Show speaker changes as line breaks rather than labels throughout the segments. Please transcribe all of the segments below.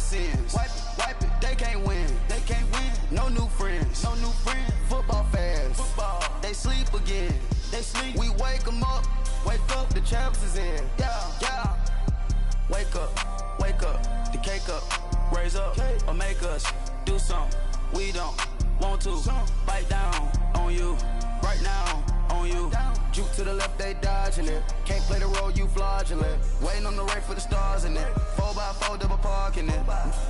sins. Wipe it. They can't win. No new friends. Football fans. They sleep again. We wake them up. The champs is in. Yeah. Wake up. The cake up. Raise up or make us do something we don't want to. Bite down on you right now. On you. Juke to the left, they dodging it. Can't play the role, you fraudulent. Waiting on the rain for the stars in it. 4x4 double parking it.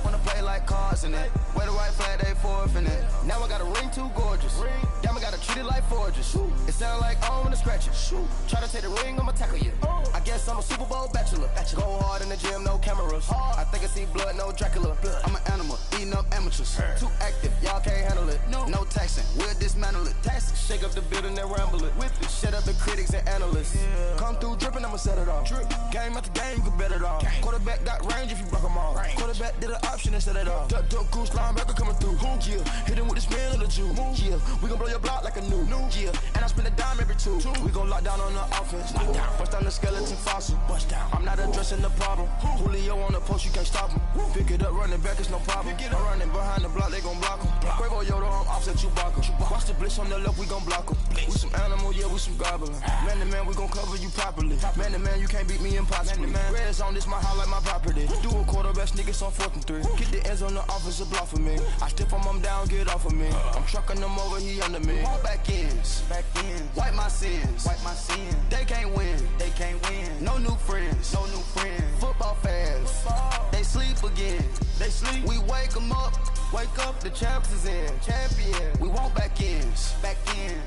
Wanna play like cars in it. Wear the white flag, they forfeit it. Now I got a ring too gorgeous. Damn, I gotta treat it like forges. It sound like I wanna scratch it. Try to take the ring, I'ma tackle you. I guess I'm a Super Bowl bachelor. Go hard in the gym, no cameras. I think I see blood, no Dracula. I'm an animal, eating up amateurs. Too active, y'all can't handle it. No taxing, we'll dismantle it. Shake up the building and ramble it. Shut up the critics and analysts. Come through dripping, I'ma set it off. Game after game, you can bet it off. Quarterback got range if you block them all. Quarterback did an option and set it off. Duck, goose, linebacker coming through. Yeah, hit him with the spin of the Jew. Yeah, we gon' blow your block like a new. Yeah, and I spend a dime every two. We gon' lock down on the offense. Bust down the skeleton fossil. I'm not addressing the problem. Julio on the post, you can't stop him. Pick it up, running back, it's no problem. I'm running behind the block, they gon' block him. Quavo Yoda, I'm offset Chewbacca. Watch the blitz on the left, we gon' block him. We some animal, yeah, we some goblin. Man to man, we gon' cover you properly. Man to man, you can't beat me impossibly. Red zone, this my house like my property. Do a quarterback sneakers on 4th and 3. Get the ends on the offensive block for me. I stiff him, I'm down, get off of me. I'm trucking them over, he under me. Back ends. Wipe my sins. They can't win. No new friends. Football fans. They sleep again. We wake them up. The champs is in. Champion. We want back ends.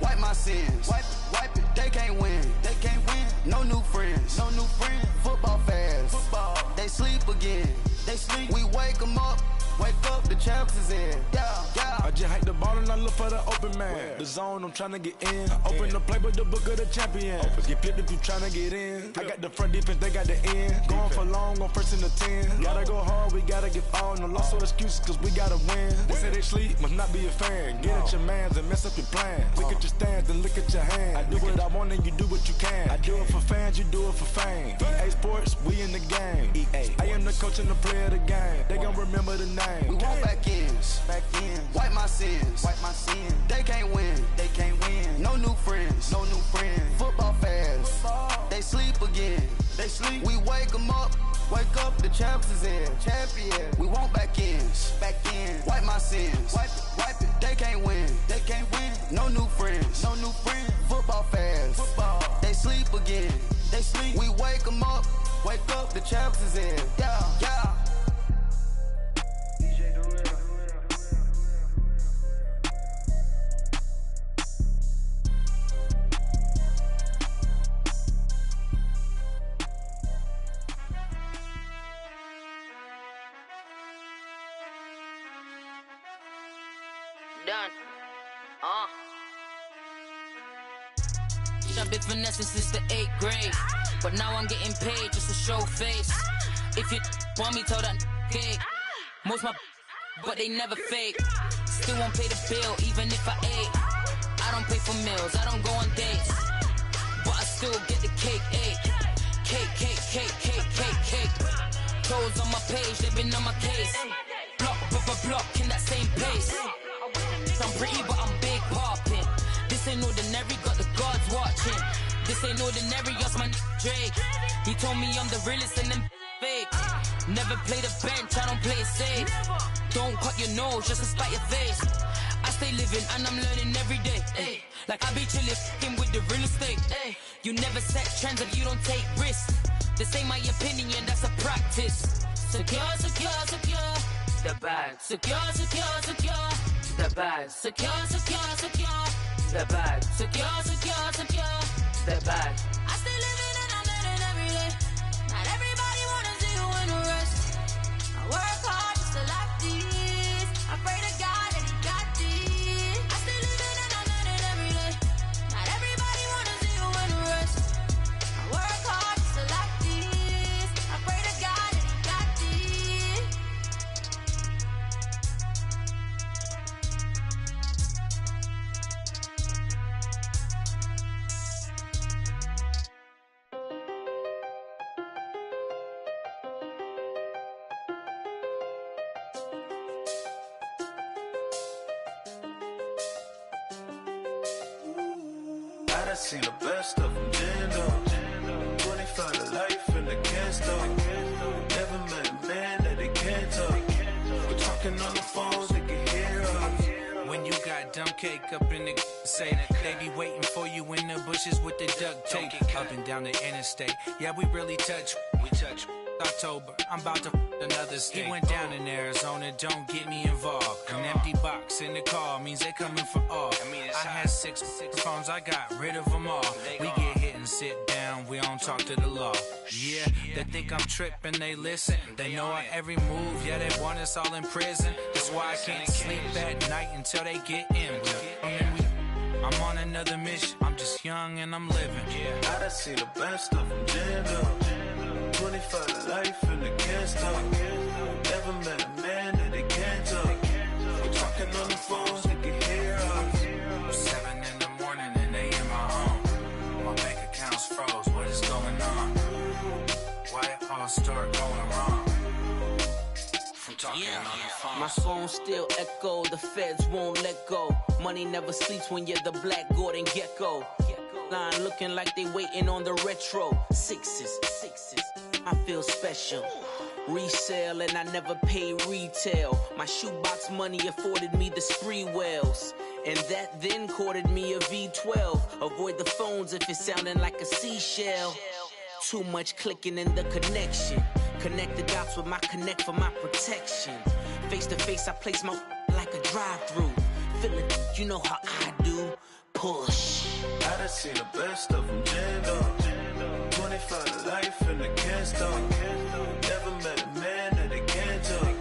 Wipe my sins. Wipe it. They can't win. No new friends. Football fans. They sleep again. We wake them up. The champs is in. Yeah.
I just hike the ball and I look for the open man. The zone, I'm tryna get in. Open the playbook, the book of the champion. Get flipped if you tryna get in. I got the front defense, they got the end. Going for long, on 1st and the 10. Gotta go hard, we gotta give all. No loss or excuses, cause we gotta win. They say they sleep, must not be a fan. Get at your mans and mess up your plan. Look at your stands and look at your hands. I do what I want and you do what you can. I do it for fans, you do it for fame. EA Sports, we in the game. I am the coach and the player of the game. They gon' remember the name.
We want back ends. Wipe my sins. They can't win. No new friends. Football fans. They sleep again. We wake them up. The champs is in. Champion. We want back ends. Wipe my sins. Wipe it. They can't win. No new friends. Football fans. They sleep again. We wake them up. The champs is in. Yeah.
Done. I've been finessing since the 8th grade, but now I'm getting paid just to show face. If you want me, tell that cake. Most my but they never fake. Still won't pay the bill even if I ate. I don't pay for meals, I don't go on dates, but I still get the cake. Cake. Toes on my page, they've been on my case. Block in that same pace. I'm pretty but I'm big poppin'. This ain't ordinary, got the gods watching. This ain't ordinary, that's my Drake. He told me I'm the realest and them fake. Never play the bench, I don't play it safe. Don't cut your nose just to spite your face. I stay living and I'm learning every day. Ay. Like I be chillin' with the real estate. Ay. You never set trends if you don't take risks. This ain't my opinion, that's a practice. Secure. The bag. Secure. The bag. Secure. The bag. Secure. The bag. I stay living and I'm learning every day. Not everybody wanna see you in the rest. I work hard just to like this. I pray to God that he got this. I stay living and I'm learning every day. Not everybody wanna see you in the rest. I work hard just to like this. I pray to God that he got this.
done seen the best of them, Jando. 25 to life in the can't never met a man that they can't talk. We're talking on the phones, they can hear us.
When you got dumb cake up in the say that they be waiting for you in the bushes with the duct tape up and down the interstate. Yeah, we really touch. We touch. October, I'm about to another state. He went down in Arizona, don't get me involved. An empty box in the car means they coming for all. I had six phones, I got rid of them all. We get hit and sit down, we don't talk to the law. Yeah, they think I'm tripping, they listen. They know our every move, yeah, they want us all in prison. That's why I can't sleep at night until they get in. I'm on another mission, I'm just young and I'm living.
I done seen the best of them, Jando. 25 to life in the can't stop. Never met a man that they can't talk. We're talking on the phones, they can hear us.
7 in the morning and they in my home. My bank account's froze, what is going on? Why it all start going wrong? From talking on the phone.
My phone still echo, the feds won't let go. Money never sleeps when you're the Black Gordon Gecko. Line looking like they waiting on the retro. Sixes, I feel special. Resale and I never pay retail. My shoebox money afforded me the spree wells. And that then courted me a V12. Avoid the phones if it's sounding like a seashell. Too much clicking in the connection. Connect the dots with my connect for my protection. Face to face, I place my like a drive-through. Feeling, you know how I do. Push.
I done seen the best of them, Jando. 25 to life in the can't stop. Never met a man that they can't talk.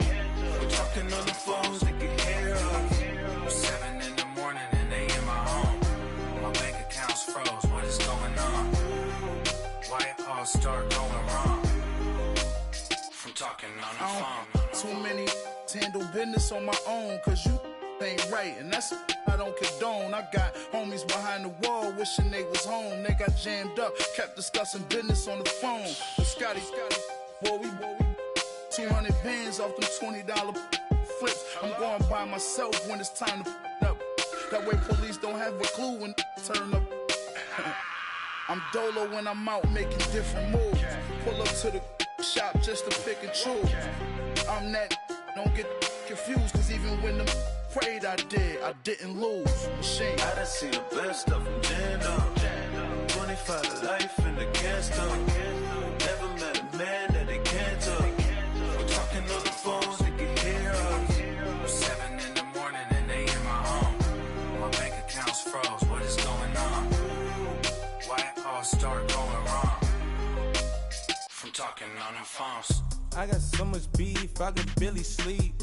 We're talking on the phones, they can hear us.
7 in the morning and they in my home. My bank account's froze, what is going on? Why it all start going wrong? From talking on the phone.
Too many handle business on my own, cause you ain't right, and that's I don't condone. I got homies behind the wall wishing they was home. They got jammed up, kept discussing business on the phone. But Scotty, boy, we 200 bands off them $20 flips. I'm going by myself when it's time to up. That way police don't have a clue when turn up. I'm dolo when I'm out making different moves. Pull up to the shop just to pick and choose. I'm that, don't get confused, cause even when them prayed I didn't lose. Machine.
I done seen the best of them, Jando. 25 to life in the can't stop. Never met a man that they can't talk. We're talking on the phones, they can hear us.
7 in the morning and they in my home. My bank account's froze, what is going on? Why it all start going wrong? From talking on the phones.
I got so much beef, I could barely sleep.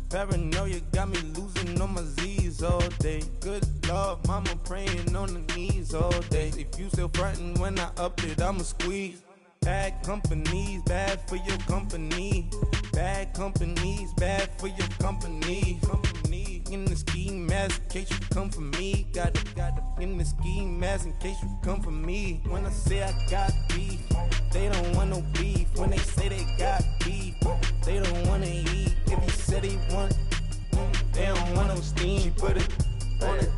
Paranoia got me losing on my Z's all day. Good Lord, mama praying on the knees all day. If you still frontin' when I up it, I'ma squeeze. Bad companies, bad for your company. Bad companies, bad for your company. Company in the ski mask in case you come for me. Got it in the ski mask in case you come for me. When I say I got beef, they don't want no beef. When they say they got beef, they don't wanna eat. If you said they want, they don't want no steam. She put it on it.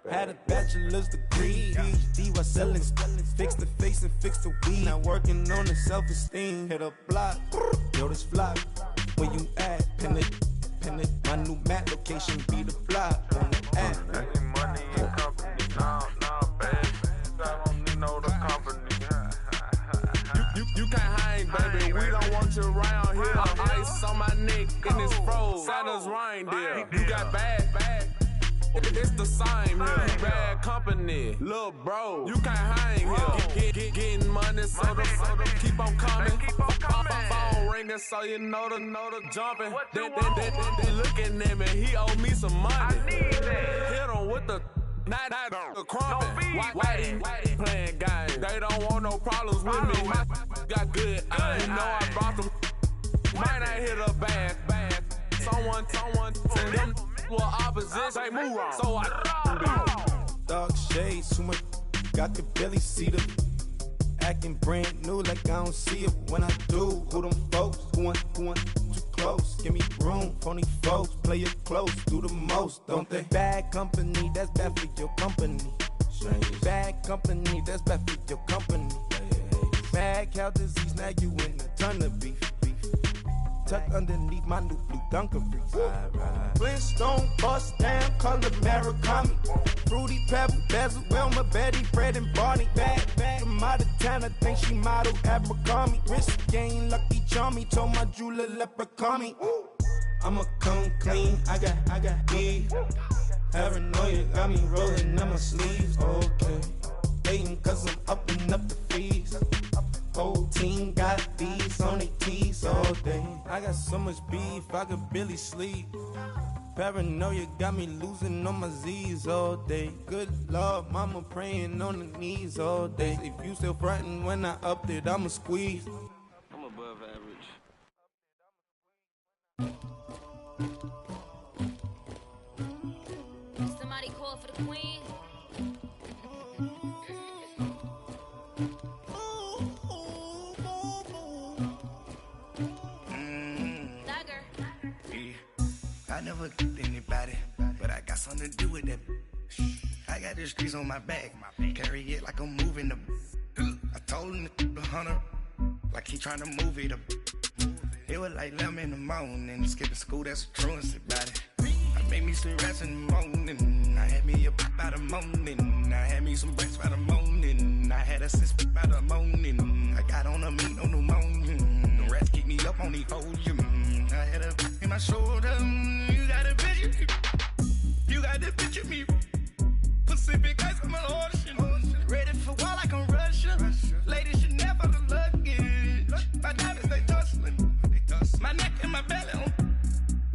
Had a bachelor's degree, PhD while selling. Fix the face and fix the weed. Now working on the self-esteem. Hit a block, yo this flop. Where you at? Pin it. My new map location be the flop on the app.
Money and company, no, baby. I don't need no the company. You can't hang, baby. We don't want you around here. Ice on my neck and it's froze. Santa's reindeer. You got bad. It's the same here. You bad company, little bro. You can't hang here. Getting money, so the keep on coming. Phone ringing, so you know the jumping. They looking at me. He owe me some money. I need that. Hit him with the. Not the crumpin'. Whitey playing games. They don't want no problems with me. My got good. You know I brought them. Might not hit a bad. Someone tell them well opposition. Say move wrong. So I
Dark shades, too much. Got the belly see the acting brand new like I don't see it when I do. Who them folks? Who want to close. Give me room, phony folks, play it close, do the most, don't they? Bad company, that's bad for your company. Bad company, that's bad for your company. Mad cow disease, now you in a ton of beef. Tucked underneath my new blue Dunkaroos. Flintstone, bust down, color Murakami. Fruity Pebble, Bezel, Wilma, Betty, Fred, and Barney. Bad from out of town, I think she model Abercrombie. Wrist game, Lucky Charmy, told my jeweler leprechaun me. I'ma come clean, I got beef. Paranoia got me rolling in my sleeves, okay. Hating cause I'm upping up the fees. Whole team got these on their tees all day. I got so much beef, I could barely sleep. Paranoia got me losing on my Z's all day. Good Lord, mama praying on the knees all day. If you still frontin' when I upped it, I'ma squeeze.
I'm above average.
Somebody call for the queen.
I never did anybody, but I got something to do with that. I got the streets on my back, carry it like I'm moving the. I told him the hunter, like he trying to move it up. It was like 11 in the morning, skipping school, that's a truancy about it. I made me some rest in the morning, I had me up by the morning, I had me some breaks by the morning, I had a sis by the morning, I got on a meat on the morning, the rats keep me up on the podium, I had a in my shoulder, you got a picture, you got the picture me, Pacific ice on my ocean, ready for war like I'm Russia, ladies should never the luggage, my diamonds they tussling, my neck and my belly on,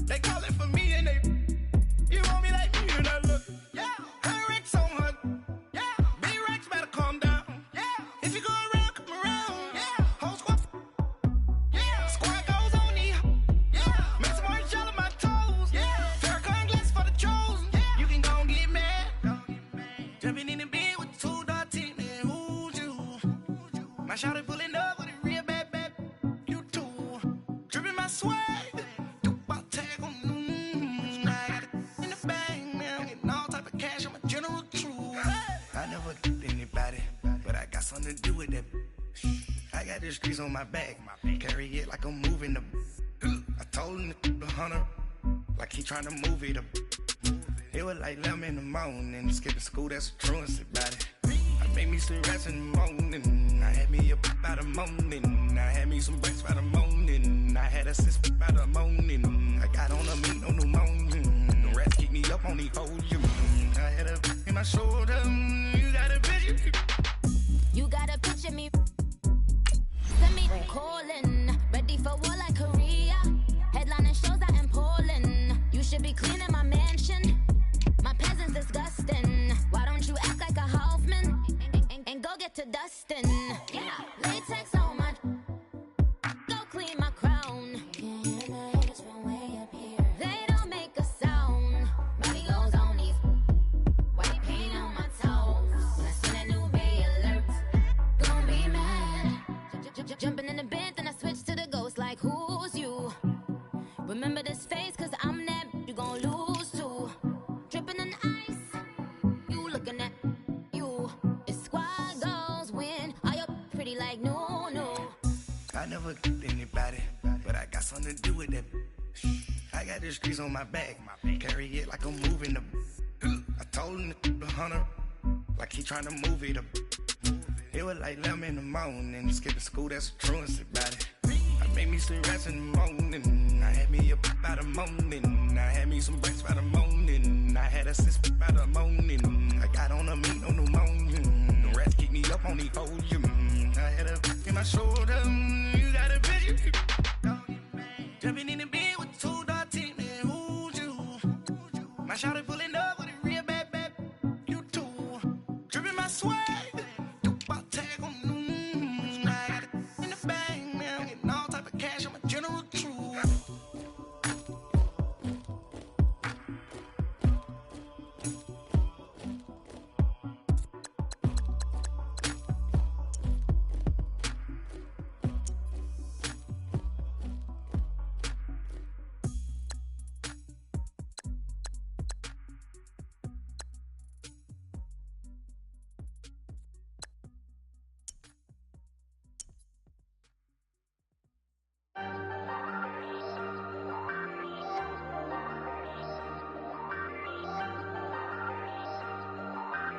they calling for me and they, you want me like me and I look, yeah, her Rex on her, yeah, B-Rex better calm down, yeah, if you go around, come around, yeah, whole squad, yeah, squad goes on me, yeah, make some orange gel on my toes, yeah, Farrakhan glass for the chosen, yeah, you can go and get mad, jumping in the bed with 2 dark teeth, man, who's you, my shawty pulling up with a real bad, you too, dripping my swag, something to do with that. I got the streets on my back, carry it like I'm moving the. I told him the hunter, like he trying to move it up. It was like 11 in the morning, skipping school, that's a truancy about it. I made me some rest in the morning, I had me up by the morning, I had me some breaks by the morning, I had a sis by the morning, I got on a meat on the morning, the rats keep me up on the podium, I had a in my shoulder, you got a picture.
You gotta picture me. Send me calling. Ready for war like Korea. Headlining shows out in Poland. You should be cleaning my mansion. My peasants disgusting. Why don't you act like a Hoffman? And go get to dustin'. Yeah, latex on my. Go clean my crown. They don't make a sound. Body goes on these. White paint on my toes. When I see that new bay alert. Jumping in the bed, then I switch to the ghost like who's you? Remember this face, cause I'm that you gon' lose too. Dripping in ice, you looking at you. It's squad goals win, are you pretty like no.
I never did anybody, but I got something to do with that. I got the streets on my back, carry it like I'm moving the. I told him the hunter, like he trying to move it up. It was like 11 in the morning, skipping school, that's a truancy about it. I made me some rest in the morning, I had me up by the morning, I had me some breaks by the morning, I had a sis by the morning, I got on a meat on the morning, the rats keep me up on the podium, I had a in my shoulder, you got a picture, jumping in the bed with 2 dark teeth, man, who's you? My shawty pulling up with a real bad, you too, dripping my swag.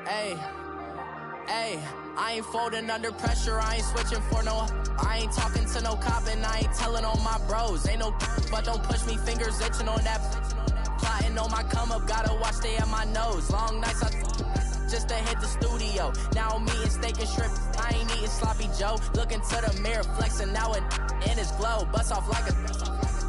Ayy, I ain't folding under pressure, I ain't switching for no. I ain't talking to no cop and I ain't telling on my bros. Ain't no but don't push me, fingers itching on that. Plotting on my come up, gotta watch stay at my nose. Long nights just to hit the studio. Now I'm eating steak and shrimp, I ain't eating sloppy Joe. Looking to the mirror, flexing now and in his glow. Bust off like a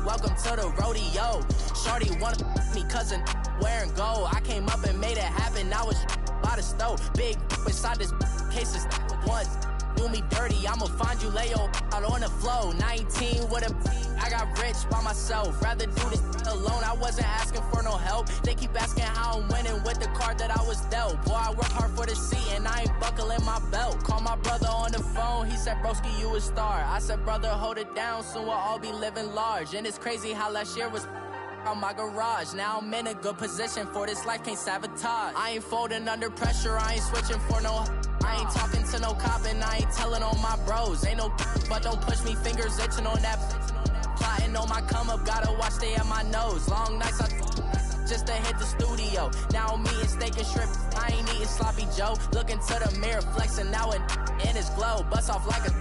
welcome to the rodeo. Shorty wanna me cousin wearing gold. I came up and made it happen, I was by the stove. Big beside this cases once. Do me dirty, I'ma find you, lay your out on the floor. 19 with a I got rich by myself. Rather do this alone, I wasn't asking for no help. They keep asking how I'm winning with the card that I was dealt. Boy, I work hard for the seat and I ain't buckling my belt. Call my brother on the phone, he said, broski, you a star. I said, brother, hold it down, soon we'll all be living large. And it's crazy how last year was on my garage. Now I'm in a good position for this life, can't sabotage. I ain't folding under pressure, I ain't switching for no. I ain't talking to no cop and I ain't telling on my bros. Ain't no but don't push me, fingers itching on that. Plotting on my come up, gotta watch stay at my nose. Long nights just to hit the studio. Now I'm eating steak and shrimp, I ain't eating sloppy Joe. Looking to the mirror, flexing now and in his glow. Bust off like a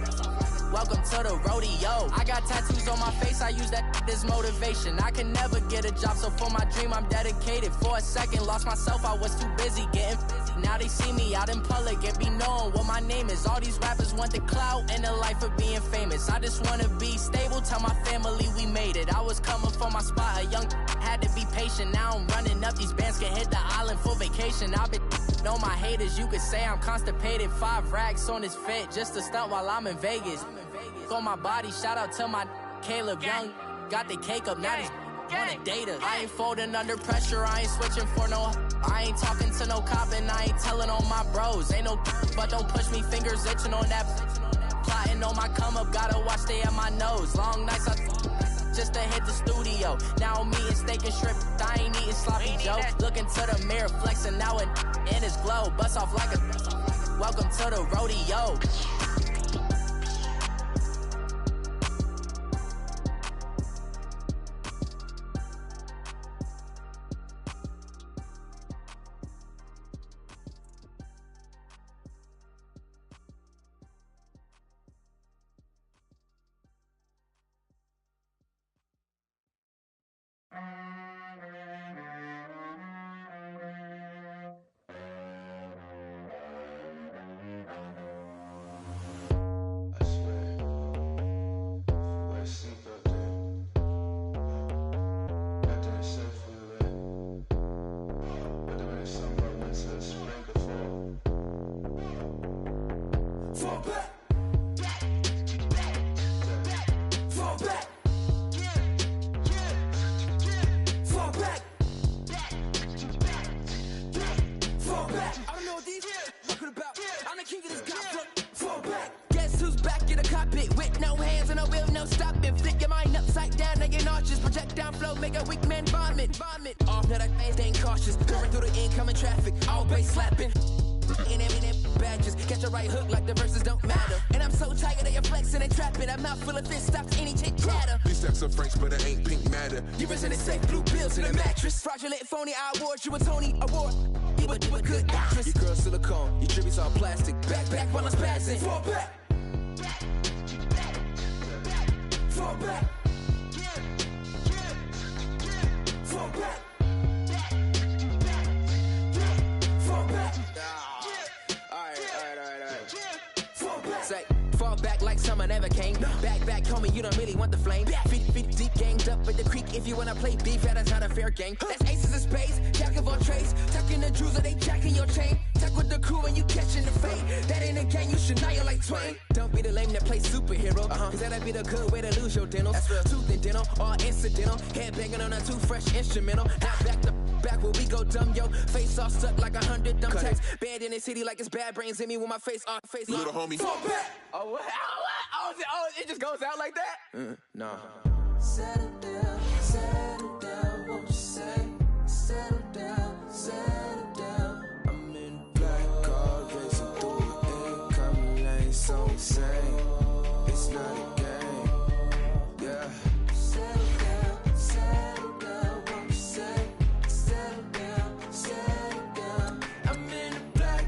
welcome to the rodeo. I got tattoos on my face, I use that as motivation. I can never get a job, so for my dream I'm dedicated. For a second, lost myself, I was too busy getting now they see me out in public and be knowing what my name is. All these rappers want the clout and the life of being famous. I just wanna be stable, tell my family we made it. I was coming from my spot, a young had to be patient. Now I'm running up, these bands can hit the island for vacation. I've been know my haters, you could say I'm constipated. 5 racks on his fit, just to stunt while I'm in Vegas. On my body, shout out to my Caleb Young. Got the cake up, now he's on the data. I ain't folding under pressure, I ain't switching for no. I ain't talking to no cop and I ain't telling on my bros. Ain't no but don't push me, fingers itching on that. Plotting on my come up, gotta watch stay at my nose. Long nights just to hit the studio. Now I'm eating steak and shrimp, I ain't eating sloppy Joe. Looking to the mirror, flexing now and in his glow. Bust off like a welcome to the rodeo.
You a Tony Award, you a good actress. Your girl silicone, your tributes all plastic. Back while I'm spazzing. Fall back. Fall back. Fall back. Fall back. Alright. Fall back. Say, fall back like summer never came. Back, homie, you don't really want the flame. Feet deep, ganged up at the creek. If you wanna play beef, that's not a fair game. That's aces of spades, jack of all trades. Tucking the jewels, or they jacking your chain. Tuck with the crew and you catching the fade. That ain't a game, you should know you like Twain. Don't be the lame that plays superhero. Cause that'd be the good way to lose your dentals. Tooth and dental, all incidental. Head banging on a too fresh instrumental. Not back to back where we go dumb, yo. Face all stuck like 100 dumb tacks. Banned in the city like it's bad brains in me with my face off. Little homie. Fall back. Oh, what? Oh, it just goes out like that? No. Settle down, won't you say? Settle down. I'm in black car, racing through the incoming lane, so insane. It's not a game, yeah. Settle down, won't you say? Settle down. I'm in a black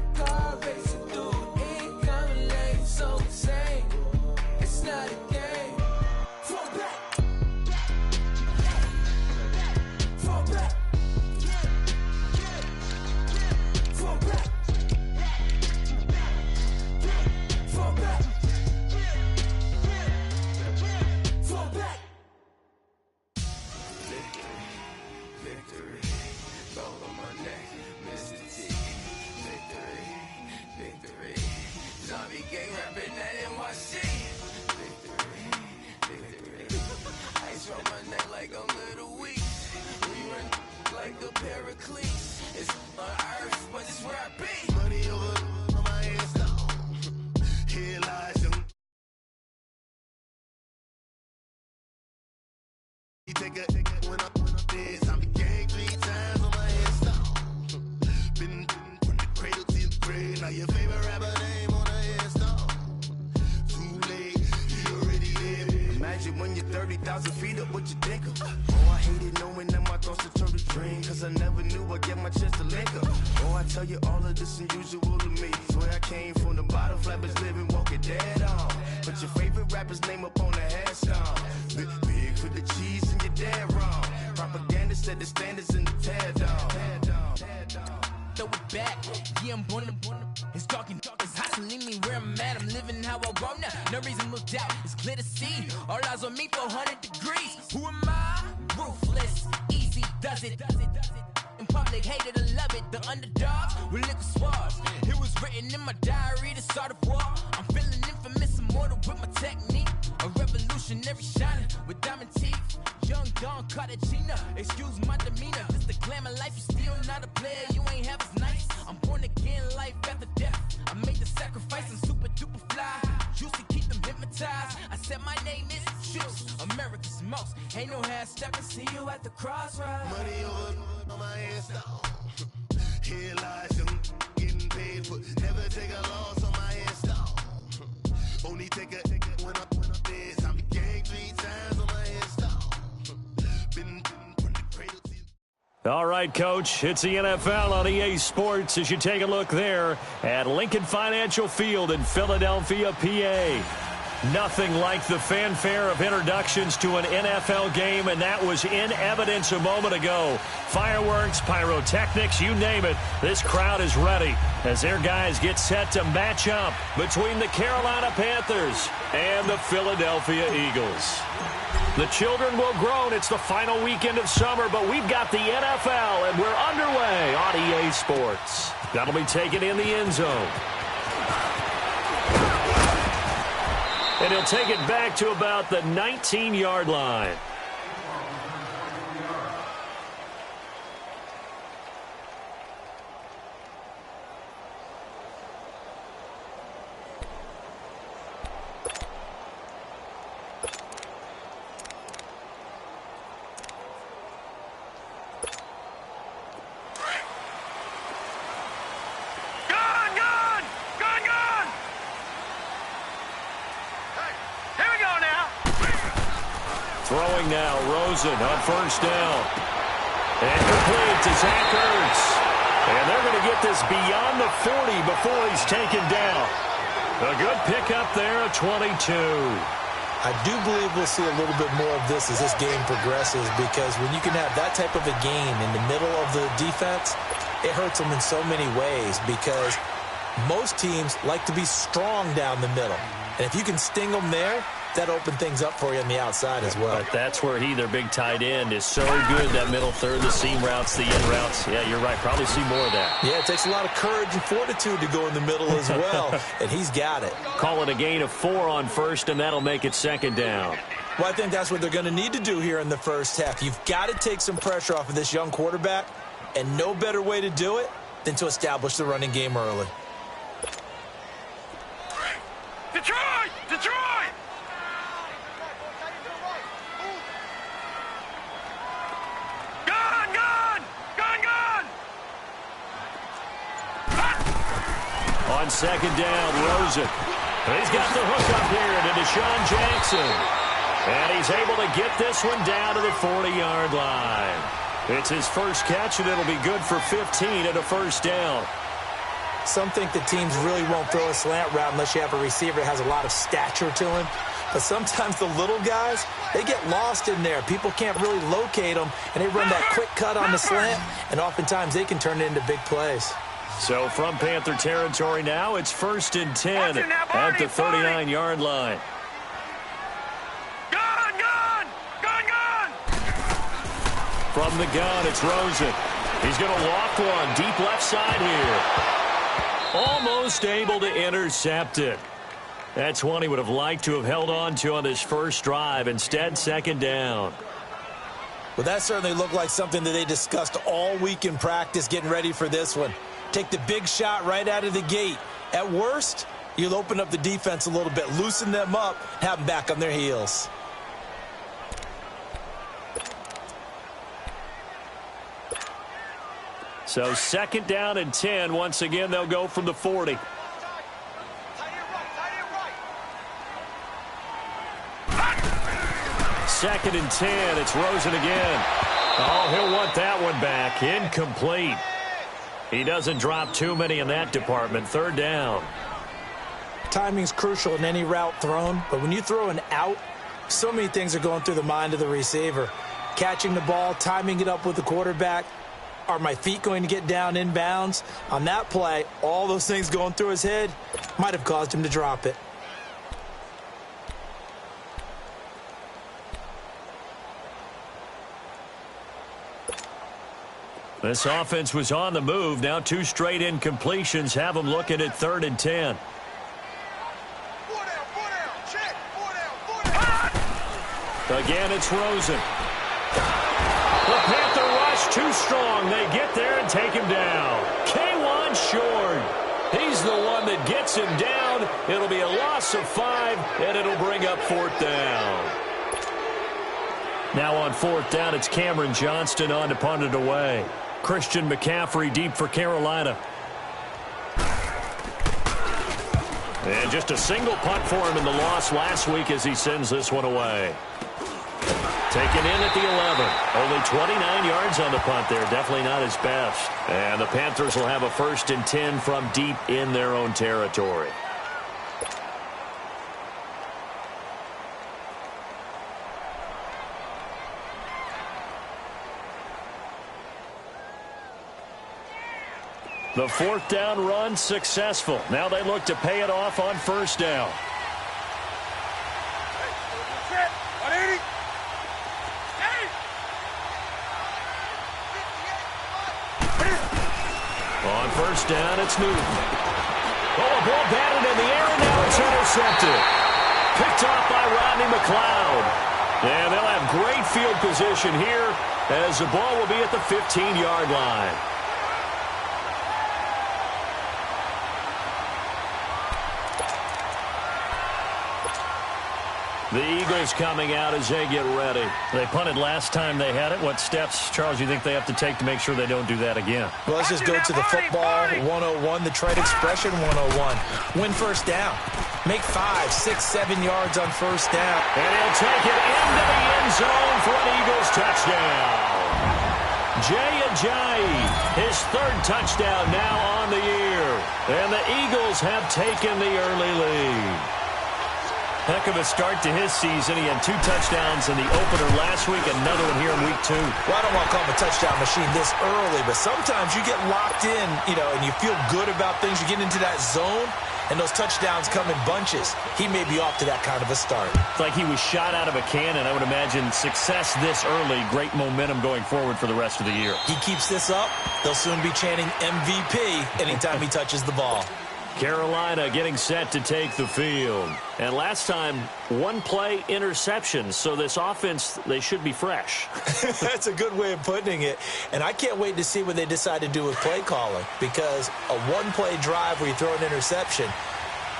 like a paraclete. It's on earth, but it's where I be.
Money over on my headstone. Here lies young. You take a when I'm dead. I'm gang 3 times on my headstone. Been from the cradle to the grave. Now your favorite rapper name on a headstone. Too late, you already there. Imagine when you're 30,000 feet up, what you think of? Oh, I hated knowing that my thoughts would turn to dream. Cause I never knew I'd get my chance to link up. Oh, I tell you all of this unusual to me. Swear I came from the bottom, flappers living, walking dead on. Put your favorite rapper's name up on the headstone. Big for the cheese and you're dead wrong. Propaganda set the standards in the tear down.
Throw it back, yeah, I'm born to. It's talking, it's hot, so leave me where I'm at. I'm living how I want now. No reason looked out, it's clear to see. All eyes on me, 400 degrees. Who am I? Ruthless, easy, does it. In public, hated or love it. The underdogs with liquor swabs. It was written in my diary to start a war. I'm feeling infamous, immortal with my technique. A revolutionary shining with diamond teeth. Young Don Cartagena, excuse my demeanor. This the glamour life, you still not a player. You ain't half as nice. I'm born again, life after death. I made the sacrifice, I'm super duper fly. Used to keep them hypnotized. I said my name is Juice, America's most. Ain't no half stepping, see you at the crossroads.
Money over on my headstone. Here lies young, getting paid for. Never take a loss on my headstone. Only take a when I'm dead. I'm gang 3 times on my headstone. Been from the cradle to.
All right, Coach, it's the NFL on EA Sports as you take a look there at Lincoln Financial Field in Philadelphia, PA. Nothing like the fanfare of introductions to an NFL game, and that was in evidence a moment ago. Fireworks, pyrotechnics, you name it. This crowd is ready as their guys get set to match up between the Carolina Panthers and the Philadelphia Eagles. The children will groan. It's the final weekend of summer, but we've got the NFL, and we're underway on EA Sports. That'll be taken in the end zone. And he'll take it back to about the 19-yard line. Throwing now, Rosen on first down. And complete to Zach Ertz. And they're going to get this beyond the 40 before he's taken down. A good pickup there at 22.
I do believe we'll see a little bit more of this as this game progresses, because when you can have that type of a game in the middle of the defense, it hurts them in so many ways, because most teams like to be strong down the middle. And if you can sting them there, that opened things up for you on the outside as well.
But that's where their big tight end, is so good, that middle third, the seam routes, the in routes. Yeah, you're right. Probably see more of that.
Yeah, it takes a lot of courage and fortitude to go in the middle as well, and he's got it.
Call it a gain of 4 on first, and that'll make it second down.
Well, I think that's what they're going to need to do here in the first half. You've got to take some pressure off of this young quarterback, and no better way to do it than to establish the running game early.
Detroit! Detroit!
On second down, Rosen. He's got the hook up here to Deshaun Jackson. And he's able to get this one down to the 40-yard line. It's his first catch, and it'll be good for 15 and a first down.
Some think that teams really won't throw a slant route unless you have a receiver that has a lot of stature to him. But sometimes the little guys, they get lost in there. People can't really locate them, and they run that quick cut on the slant, and oftentimes they can turn it into big plays.
So from Panther territory now, it's 1st and 10 at the 39-yard line.
Gun!
From the gun, it's Rosen. He's going to walk one deep left side here. Almost able to intercept it. That's one he would have liked to have held on to on this first drive. Instead, second down.
Well, that certainly looked like something that they discussed all week in practice getting ready for this one. Take the big shot right out of the gate. At worst, you'll open up the defense a little bit, loosen them up, have them back on their heels.
So 2nd down and 10. Once again, they'll go from the 40. Second and 10. It's Rosen again. Oh, he'll want that one back. Incomplete. He doesn't drop too many in that department. 3rd down.
Timing's crucial in any route thrown, but when you throw an out, so many things are going through the mind of the receiver. Catching the ball, timing it up with the quarterback. Are my feet going to get down inbounds? On that play, all those things going through his head might have caused him to drop it.
This offense was on the move. Now 2 straight incompletions have them looking at 3rd and 10. Again, it's Rosen. The Panther rush too strong. They get there and take him down. K1 short. He's the one that gets him down. It'll be a loss of 5, and it'll bring up 4th down. Now on 4th down, it's Cameron Johnston on to punt it away. Christian McCaffrey deep for Carolina. And just a single punt for him in the loss last week as he sends this one away. Taken in at the 11. Only 29 yards on the punt there. Definitely not his best. And the Panthers will have a 1st and 10 from deep in their own territory. The 4th down run successful. Now they look to pay it off on 1st down. On 1st down, it's Newton. Oh, a ball batted in the air, and now it's intercepted. Picked off by Rodney McLeod. And they'll have great field position here as the ball will be at the 15-yard line. The Eagles coming out as they get ready. They punted last time they had it. What steps, Charles, you think they have to take to make sure they don't do that again?
Well, let's just go to the football 101, the trade expression 101. Win 1st down. Make 5, 6, 7 yards on 1st down.
And he'll take it into the end zone for an Eagles touchdown. Jay Ajayi, his 3rd touchdown now on the year. And the Eagles have taken the early lead. Heck of a start to his season. He had 2 touchdowns in the opener last week, another one here in week 2.
Well, I don't want to call him a touchdown machine this early, but sometimes you get locked in, and you feel good about things. You get into that zone, and those touchdowns come in bunches. He may be off to that kind of a start.
It's like he was shot out of a cannon. I would imagine success this early, great momentum going forward for the rest of the year.
He keeps this up, they'll soon be chanting MVP anytime he touches the ball.
Carolina getting set to take the field. And last time, 1 play interception. So this offense, they should be fresh.
That's a good way of putting it. And I can't wait to see what they decide to do with play calling. Because a 1-play drive where you throw an interception,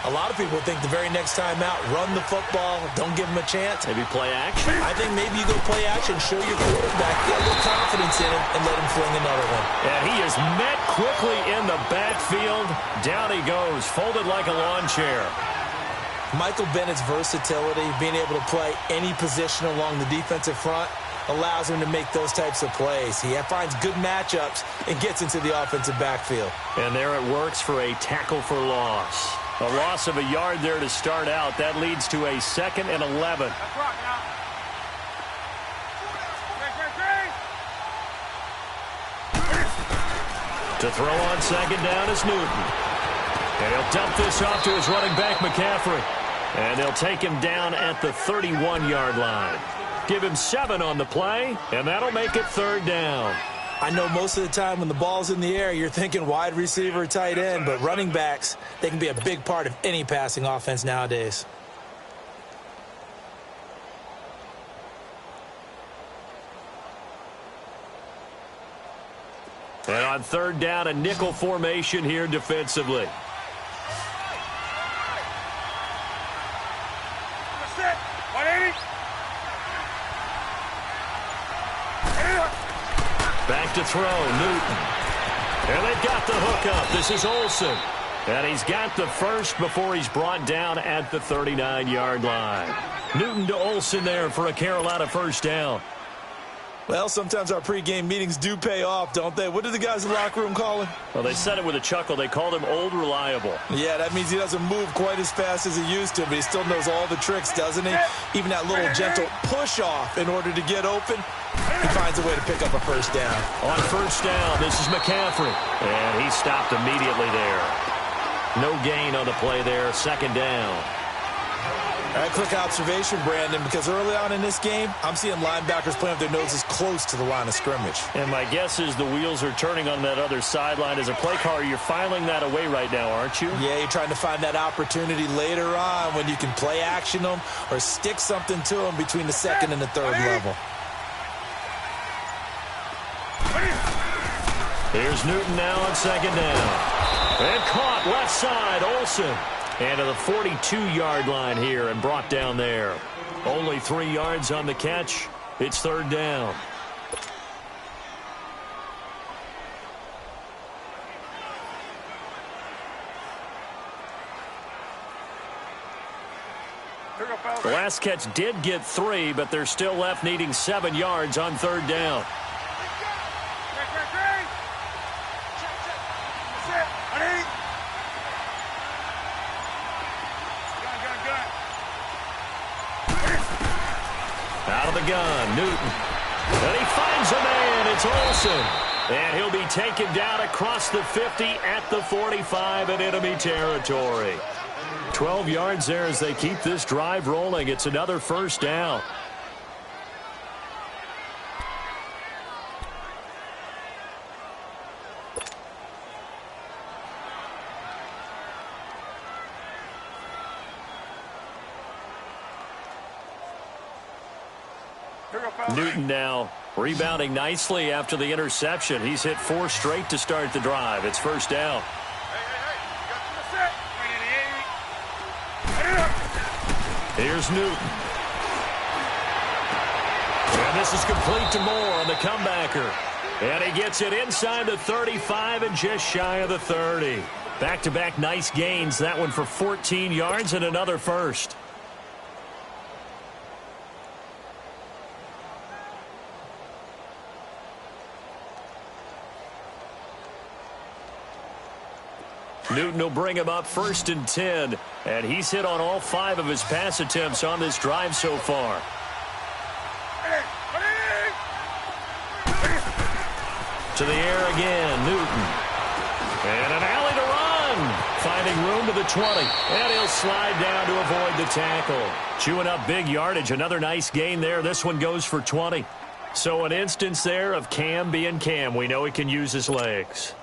a lot of people think the very next time out, run the football, don't give them a chance.
Maybe play action?
I think maybe you go play action, show your quarterback, get a little confidence in him, and let him fling another one.
And he is met quickly in the backfield. Down he goes, folded like a lawn chair.
Michael Bennett's versatility, being able to play any position along the defensive front, allows him to make those types of plays. He finds good matchups and gets into the offensive backfield.
And there it works for a tackle for loss. A loss of a yard there to start out. That leads to a 2nd and 11. To throw on 2nd down is Newton. And he'll dump this off to his running back, McCaffrey. And they'll take him down at the 31-yard line. Give him 7 on the play, and that'll make it 3rd down.
I know most of the time when the ball's in the air, you're thinking wide receiver, tight end, but running backs, they can be a big part of any passing offense nowadays.
And on third down, a nickel formation here defensively. Back to throw, Newton. And they've got the hook up. This is Olsen. And he's got the first before he's brought down at the 39-yard line. Newton to Olsen there for a Carolina first down.
Well, sometimes our pregame meetings do pay off, don't they? What did the guys in the locker room call him?
Well, they said it with a chuckle. They called him Old Reliable.
Yeah, that means he doesn't move quite as fast as he used to, but he still knows all the tricks, doesn't he? Even that little gentle push-off in order to get open, he finds a way to pick up a first down.
On first down, this is McCaffrey. And he stopped immediately there. No gain on the play there, second down.
All right, quick observation, Brandon, because early on in this game, I'm seeing linebackers playing with their noses close to the line of scrimmage.
And my guess is the wheels are turning on that other sideline. As a play caller, you're filing that away right now, aren't you?
Yeah, you're trying to find that opportunity later on when you can play action them or stick something to them between the second and the third level.
Here's Newton now on second down. And caught left side, Olsen. And to the 42-yard line here and brought down there. Only 3 yards on the catch. It's third down. The last catch did get 3, but they're still left needing 7 yards on third down. Out of the gun, Newton. And he finds a man. It's Olsen. And he'll be taken down across the 50 at the 45 in enemy territory. 12 yards there as they keep this drive rolling. It's another first down. Newton now rebounding nicely after the interception. He's hit 4 straight to start the drive. It's first down. Here's Newton. And this is complete to Moore on the comebacker. And he gets it inside the 35 and just shy of the 30. Back-to-back nice gains. That one for 14 yards and another first. Newton will bring him up first and 10, and he's hit on all 5 of his pass attempts on this drive so far. To the air again, Newton. And an alley to run. Finding room to the 20, and he'll slide down to avoid the tackle. Chewing up big yardage, another nice gain there. This one goes for 20. So an instance there of Cam being Cam. We know he can use his legs.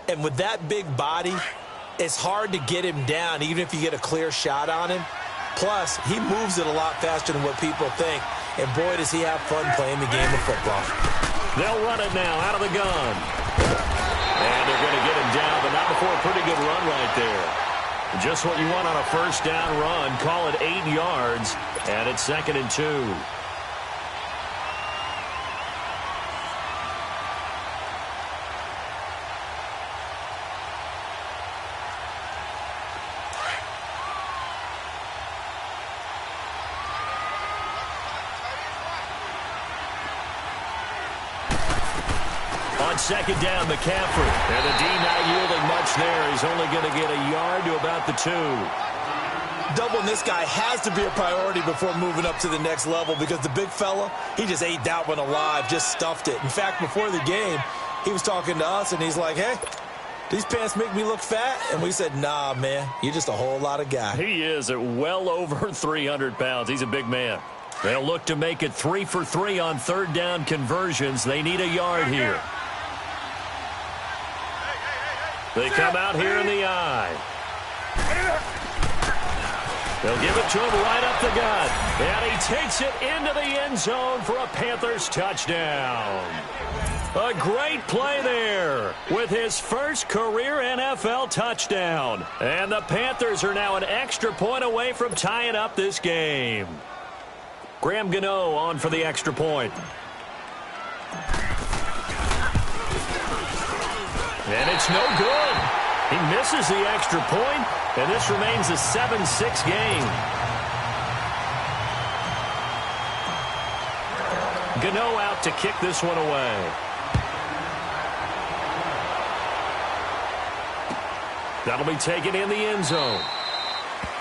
And with that big body, it's hard to get him down, even if you get a clear shot on him. Plus, he moves it a lot faster than what people think. And boy, does he have fun playing the game of football.
They'll run it now out of the gun. And they're going to get him down, but not before a pretty good run right there. Just what you want on a first down run. Call it 8 yards, and it's 2nd and 2. Second down, McCaffrey. And the D not yielding much there. He's only going to get a yard to about the 2.
Doubling this guy has to be a priority before moving up to the next level because the big fella, he just ate that one alive, just stuffed it. In fact, before the game, he was talking to us, and he's like, hey, these pants make me look fat? And we said, nah, man, you're just a whole lot of guy.
He is at well over 300 pounds. He's a big man. They'll look to make it 3 for 3 on third down conversions. They need a yard here. They come out here in the eye. They'll give it to him right up the gut. And he takes it into the end zone for a Panthers touchdown. A great play there with his first career NFL touchdown. And the Panthers are now an extra point away from tying up this game. Graham Gano on for the extra point. And it's no good. He misses the extra point, and this remains a 7-6 game. Gano out to kick this one away. That'll be taken in the end zone.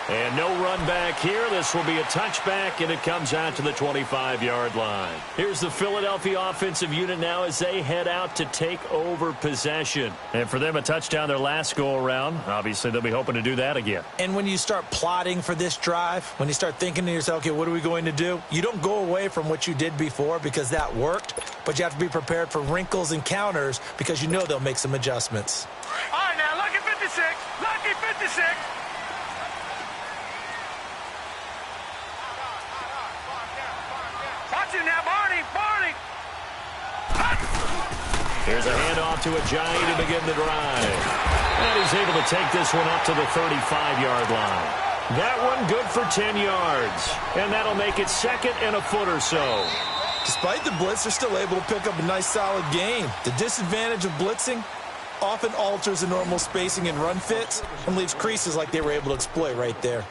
And no run back here. This will be a touchback, and it comes out to the 25-yard line. Here's the Philadelphia offensive unit now as they head out to take over possession. And for them, a touchdown their last go-around. Obviously, they'll be hoping to do that again.
And when you start plotting for this drive, when you start thinking to yourself, okay, what are we going to do? You don't go away from what you did before because that worked, but you have to be prepared for wrinkles and counters because you know they'll make some adjustments.
All right, now, lucky 56. Lucky 56. Now, Barney.
Here's a handoff to Ajayi to begin the drive. And he's able to take this one up to the 35-yard line. That one good for 10 yards. And that'll make it second and a foot or so.
Despite the blitz, they're still able to pick up a nice, solid gain. The disadvantage of blitzing often alters the normal spacing and run fits and leaves creases like they were able to exploit right there.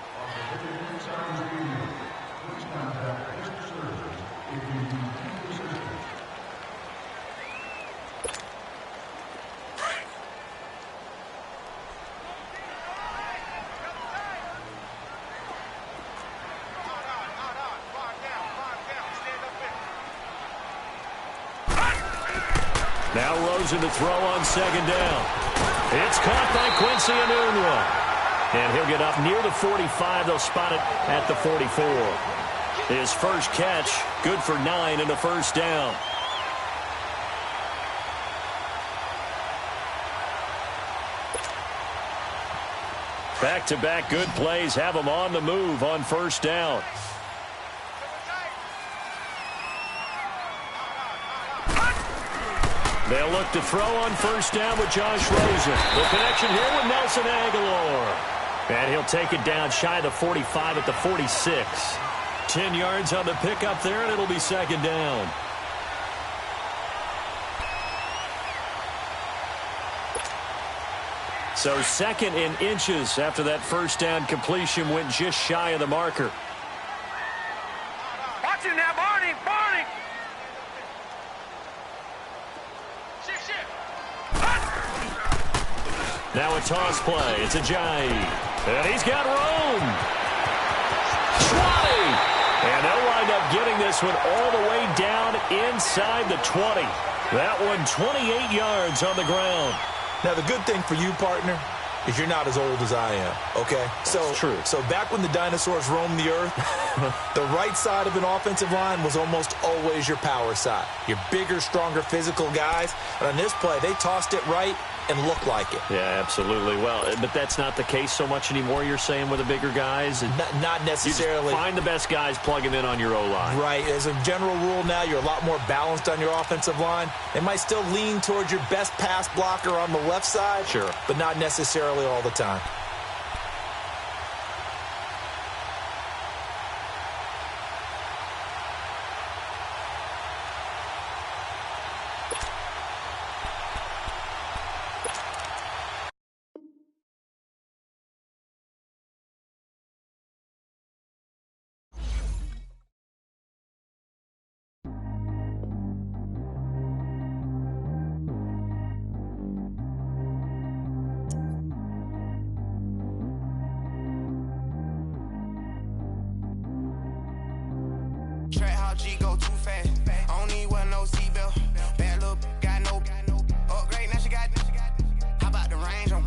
Now Rosen to throw on second down. It's caught by Quincy Enunwa. And he'll get up near the 45. They'll spot it at the 44. His first catch, good for 9 and a first down. Back-to-back good plays have him on the move on first down. They'll look to throw on first down with Josh Rosen. The connection here with Nelson Aguilar. And he'll take it down shy of the 45 at the 46. 10 yards on the pickup there, and it'll be second down. So second in inches after that first down completion went just shy of the marker.
Watch him now, Barney.
Now a toss play. It's Ajayi. And he's got room. 20. And they'll wind up getting this one all the way down inside the 20. That one 28 yards on the ground.
Now, the good thing for you, partner, is you're not as old as I am, okay?
That's true.
So back when the dinosaurs roamed the earth, the right side of an offensive line was almost always your power side. Your bigger, stronger, physical guys. And on this play, they tossed it right and looked like it.
Yeah, absolutely. Well, but that's not the case so much anymore, you're saying, with the bigger guys?
Not necessarily.
You just find the best guys, plug them in on your O-line.
Right. As a general rule now, you're a lot more balanced on your offensive line. They might still lean towards your best pass blocker on the left side.
Sure.
But not necessarily all the time.
G go too fast. I don't need one no seatbelt. Bad little got no upgrade. Now she got. How about the range on?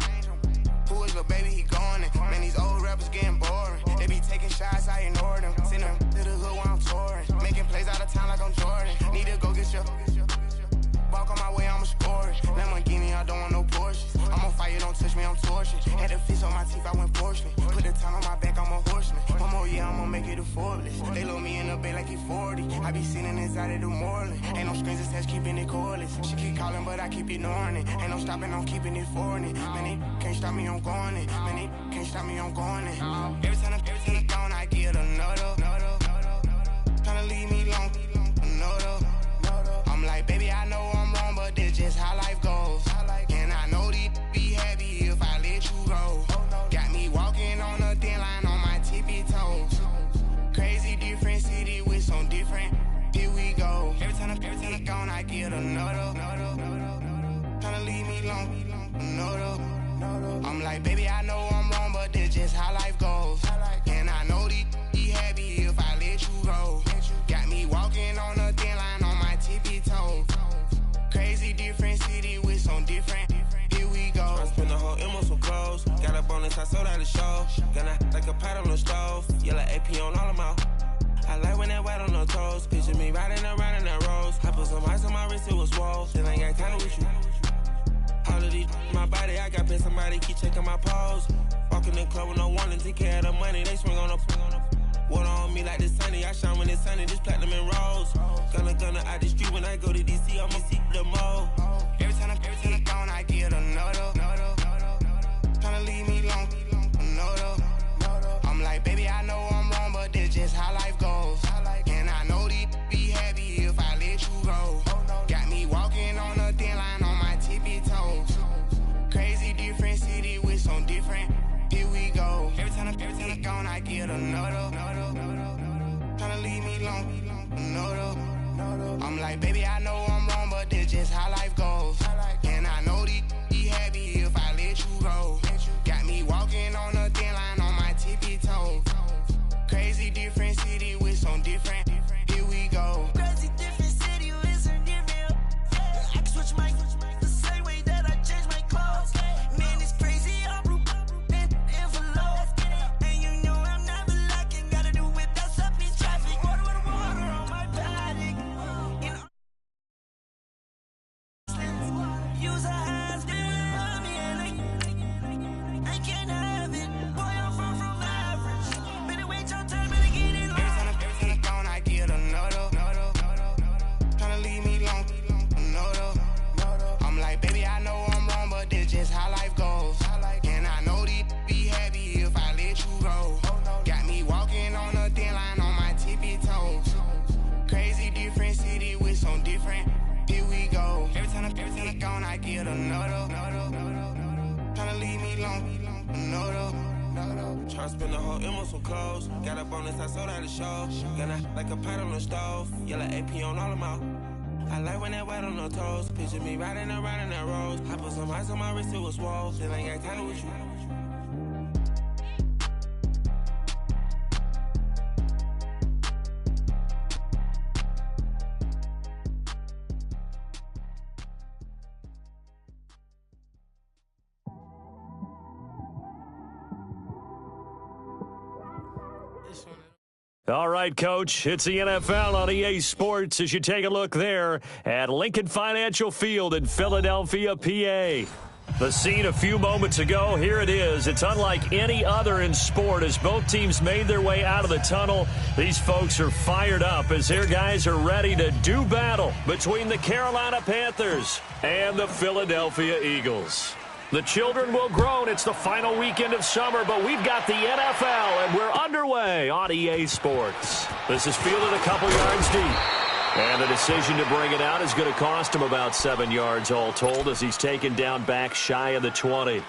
Who is the baby? He going in. Man, these old rappers getting boring. They be taking shots, I ignore them. Send them to the hood while I'm touring. Making plays out of town like I'm Jordan. Need to go get your. Walk on my way, I'ma score it. Lamborghini, I don't want no Porsches. I'm on fire, don't touch me, I'm torching. Had the fish on my teeth, I went fortunate. Put the time on my back, I'm a horseman. One more year, I'ma make it a Forbes. They load me in the bay like he 40. I be sitting inside of the Moreland. Ain't no strings attached, keeping it cordless. She keep calling, but I keep ignoring it. Ain't no stopping, I'm keeping it foreign it. Man, they can't stop me, I'm going it. Man, they can't stop me, I'm going it. Every time I'm gone, I get another. Tryna leave me alone, another. I'm like, baby, I know I'm wrong, but this just how life goes. And I know these be happy if I let you go. Got me walking on a thin line on my tippy toes. Crazy different city with some different. Here we go. Every time I'm gone, I get another. Tryna leave me alone, another. I'm like, baby, I know I'm wrong, but this just how life goes. And I know these be happy if I let you go. Got me walking on a thin line on my tippy toes. Crazy different city with some different. Here we go.
I spend the whole M on some clothes. Got a bonus, I sold out the show. Gonna like a pot on the stove. Yellow AP on all of them out. I like when that white on the toes. Picture me riding around in that rose. I put some ice on my wrist, it was swole. Still ain't got time with you. All of these my body, I got paid somebody keep checking my pose. Walking in the club with no warning, take care of the money. They swing on the water on me like the sunny. I shine when it's sunny, this platinum and rose. Gonna out the street when I go to DC, I'ma see the mall.
Every time I'm gone, I get another. Tryna leave me alone, another. I'm like, baby, I know I'm wrong, but this just how life goes. And I know these be happy if I let you go. Got me walking on a thin line on my tippy toes. Crazy different city with some different. Here we go. Every time I'm gone, I get another. Tryna leave me alone, another. I'm like, baby, I know I'm wrong, but this just how life goes. And I know these be happy if I let you go. Got me walking on a thin line on my tippy toes. Crazy different city with some different. Here we go.
Crazy different city with some different. I can switch my the same way that I change my clothes. Man, it's crazy. I'm broke and envelope. And you know I'm never lacking. Gotta do it, that's up in traffic. Water on my paddock. Use a hands, on me and I can't have it. Boy, I'm far from average. Better wait your turn, better get it long.
Every time I'm gone, I get another. Tryna leave me alone, another. I'm like, baby, I know I'm wrong, but this just how life goes. And I know these be happy if I let you go. Got me walking on a thin line on my tippy toes. Crazy different city with some different. Here we go. Every time I'm gone, I get another. Tryna leave me alone, another.
Tryna spend the whole M on some clothes. Got a bonus, I sold out the show. Gonna like a pot on the stove. Yellow AP on all of them out. I like when that white on the toes. Picture me riding around in that rose. I put some ice on my wrist, it was swole. Still ain't got time with you.
All right, Coach, it's the NFL on EA Sports as you take a look there at Lincoln Financial Field in Philadelphia, PA. The scene a few moments ago, here it is. It's unlike any other in sport as both teams made their way out of the tunnel. These folks are fired up as their guys are ready to do battle between the Carolina Panthers and the Philadelphia Eagles. The children will groan. It's the final weekend of summer, but we've got the NFL, and we're underway on EA Sports. This is fielded a couple yards deep. And the decision to bring it out is going to cost him about 7 yards all told as he's taken down back shy of the 20.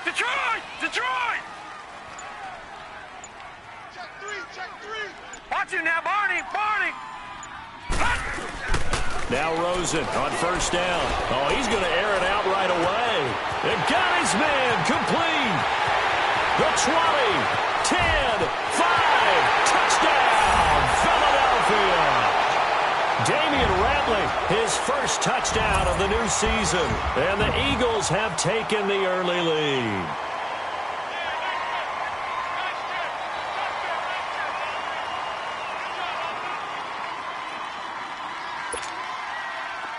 Detroit! Detroit! Check three! Watch him now, Barney!
Now Rosen on first down. Oh, he's going to air it out right away. And got his man complete. The 20, 10, 5. Damian Ratley, his first touchdown of the new season. And the Eagles have taken the early lead.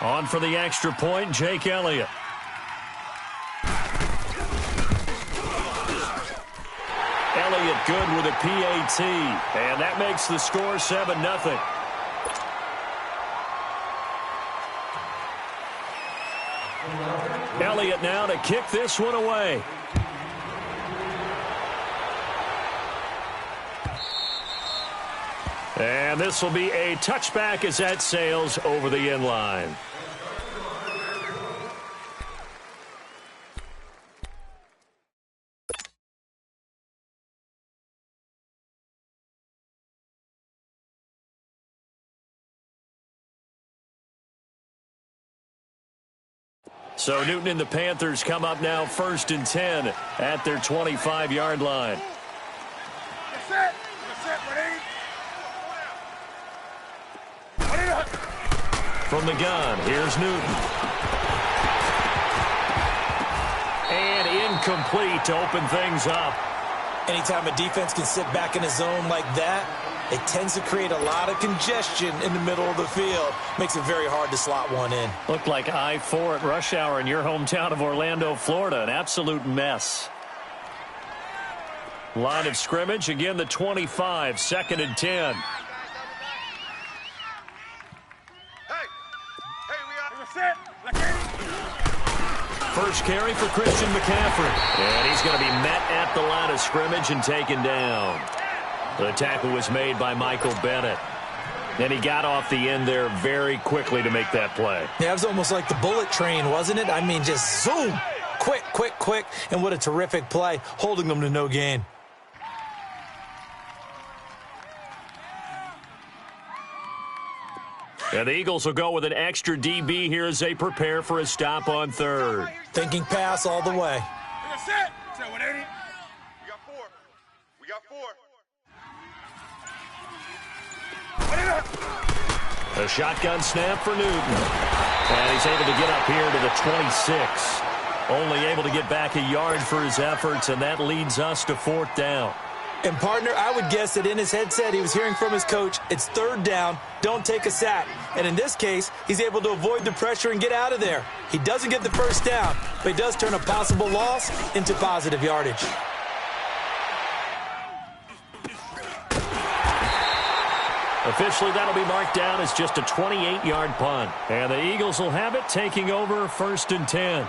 On for the extra point, Jake Elliott. Elliott good with a PAT, and that makes the score 7-0. Elliott now to kick this one away. And this will be a touchback as that sails over the end line. So Newton and the Panthers come up now 1st and 10 at their 25-yard line. From the gun, here's Newton. And incomplete to open things up.
Anytime a defense can sit back in a zone like that, it tends to create a lot of congestion in the middle of the field. Makes it very hard to slot one in.
Looked like I-4 at rush hour in your hometown of Orlando, Florida. An absolute mess. Line of scrimmage, again the 25, 2nd and 10. First carry for Christian McCaffrey. And he's going to be met at the line of scrimmage and taken down. The tackle was made by Michael Bennett. And he got off the end there very quickly to make that play.
Yeah, it was almost like the bullet train, wasn't it? I mean, just zoom. Quick, quick, quick. And what a terrific play, holding them to no gain.
And the Eagles will go with an extra DB here as they prepare for a stop on 3rd.
Thinking pass all the way.
A shotgun snap for Newton. And he's able to get up here to the 26. Only able to get back a yard for his efforts, and that leads us to 4th down.
And, partner, I would guess that in his headset he was hearing from his coach, it's 3rd down, don't take a sack. And in this case, he's able to avoid the pressure and get out of there. He doesn't get the first down, but he does turn a possible loss into positive yardage.
Officially, that'll be marked down as just a 28-yard punt. And the Eagles will have it, taking over 1st and 10.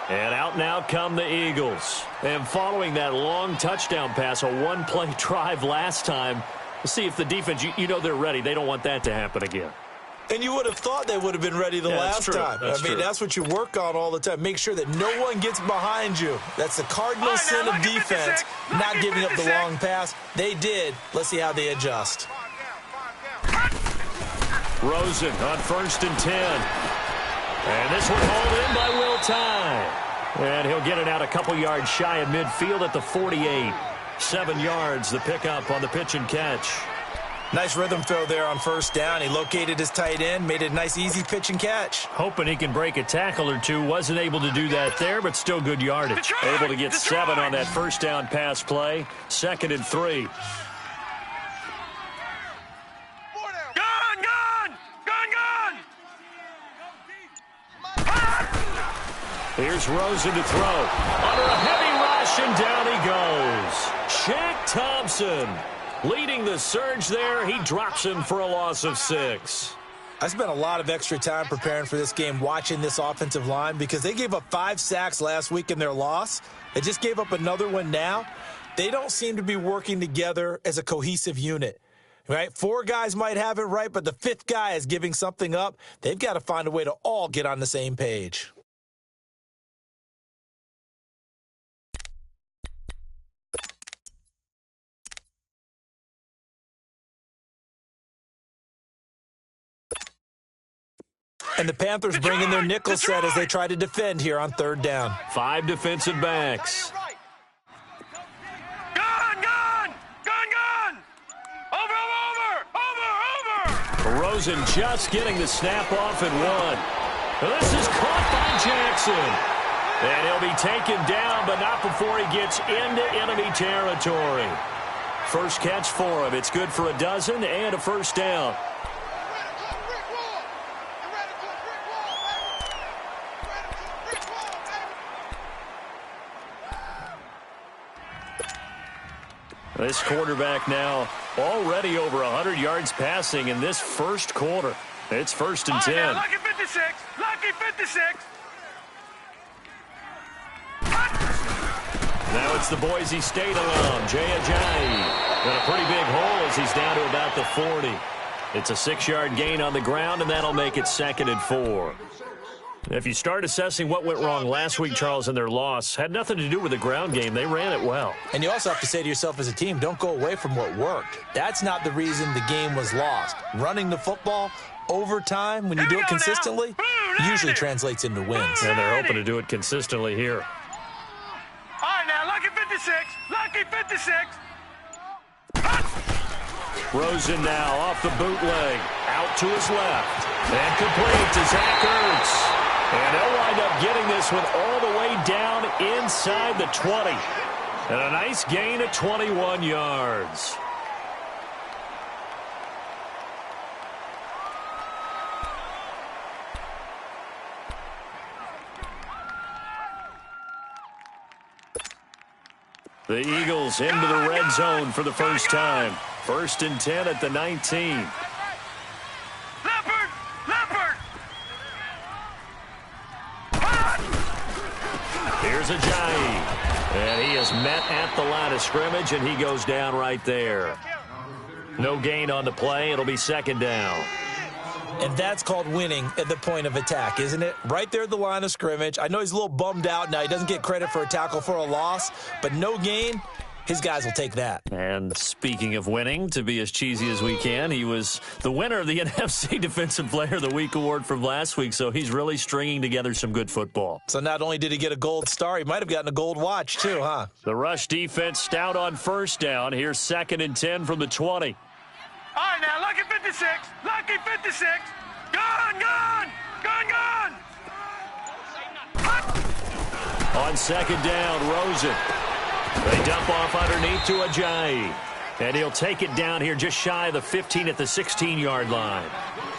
And out now come the Eagles. And following that long touchdown pass, a one-play drive last time, we'll see if the defense, you know they're ready. They don't want that to happen again.
And you would have thought they would have been ready the last time. That's what you work on all the time. Make sure that no one gets behind you. That's the cardinal sin of defense, not giving up the long pass. They did. Let's see how they adjust.
Rosen on 1st and 10. And this one hauled in by Will Tye. And he'll get it out a couple yards shy of midfield at the 48. 7 yards, the pickup on the pitch and catch.
Nice rhythm throw there on 1st down. He located his tight end, made it a nice, easy pitch and catch.
Hoping he can break a tackle or two. Wasn't able to do that there, but still good yardage. Able to get 7 on that 1st down pass play. 2nd and 3. Here's Rosen to throw. Under a heavy rush, and down he goes. Shaq Thompson leading the surge there. He drops him for a loss of 6.
I spent a lot of extra time preparing for this game, watching this offensive line, because they gave up 5 sacks last week in their loss. They just gave up another one now. They don't seem to be working together as a cohesive unit. Right? 4 guys might have it right, but the 5th guy is giving something up. They've got to find a way to all get on the same page. And the Panthers bring in their nickel set as they try to defend here on 3rd down.
5 defensive backs. Rosen just getting the snap off and one. This is caught by Jackson. And he'll be taken down, but not before he gets into enemy territory. First catch for him. It's good for a dozen and a first down. This quarterback now already over 100 yards passing in this first quarter. It's first and 10.
Now, lucky 56. Lucky 56.
Now it's the Boise State alum, Jay Ajayi. Got a pretty big hole as he's down to about the 40. It's a 6-yard gain on the ground, and that'll make it 2nd and 4. If you start assessing what went wrong last week, Charles, in their loss, had nothing to do with the ground game. They ran it well.
And you also have to say to yourself as a team, don't go away from what worked. That's not the reason the game was lost. Running the football over time, when you do it consistently, usually translates into wins.
And they're hoping to do it consistently here.
All right, now, lucky 56. Lucky 56.
Rosen now off the bootleg, out to his left, and complete to Zach Ertz. And they'll wind up getting this one all the way down inside the 20. And a nice gain of 21 yards. The Eagles into the red zone for the first time. 1st and 10 at the 19.
Leopard! Leopard!
Here's Ajayi. And he is met at the line of scrimmage, and he goes down right there. No gain on the play. It'll be 2nd down.
And that's called winning at the point of attack, isn't it? Right there at the line of scrimmage. I know he's a little bummed out now. He doesn't get credit for a tackle for a loss, but no gain. His guys will take that.
And speaking of winning, to be as cheesy as we can, he was the winner of the NFC Defensive Player of the Week award from last week, so he's really stringing together some good football.
So not only did he get a gold star, he might have gotten a gold watch too, huh?
The rush defense stout on 1st down. Here's 2nd and 10 from the 20.
All right, now, lucky 56. Lucky 56. Gone, gone. Gone, gone.
On 2nd down, Rosen. They dump off underneath to Ajayi. And he'll take it down here just shy of the 15 at the 16-yard line.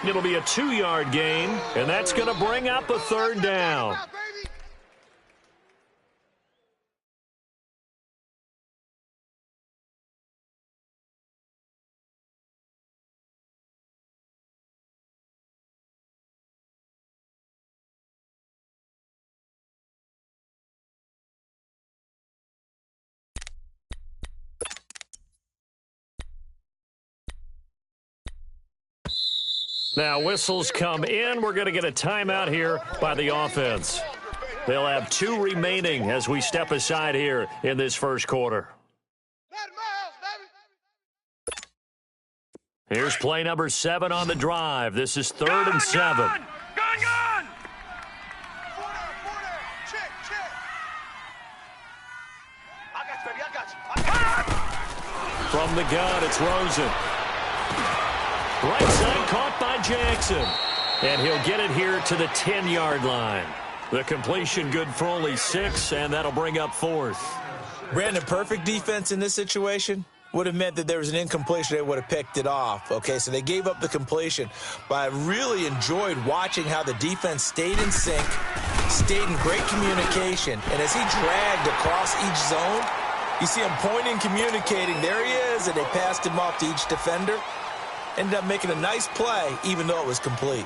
It'll be a 2-yard gain, and that's going to bring up a 3rd down. Now, whistles come in. We're going to get a timeout here by the offense. They'll have 2 remaining as we step aside here in this first quarter. Here's play number 7 on the drive. This is 3rd and 7.
Gone, gone.
Check, check. I got you, baby. I got you.
From the gun, it's Rosen. Right side caught by Jackson. And he'll get it here to the 10-yard line. The completion good for only 6, and that'll bring up 4th.
Brandon, perfect defense in this situation would have meant that there was an incompletion. They would have picked it off. Okay, so they gave up the completion. But I really enjoyed watching how the defense stayed in sync, stayed in great communication. And as he dragged across each zone, you see him pointing, communicating. There he is, and they passed him off to each defender. Ended up making a nice play, even though it was complete.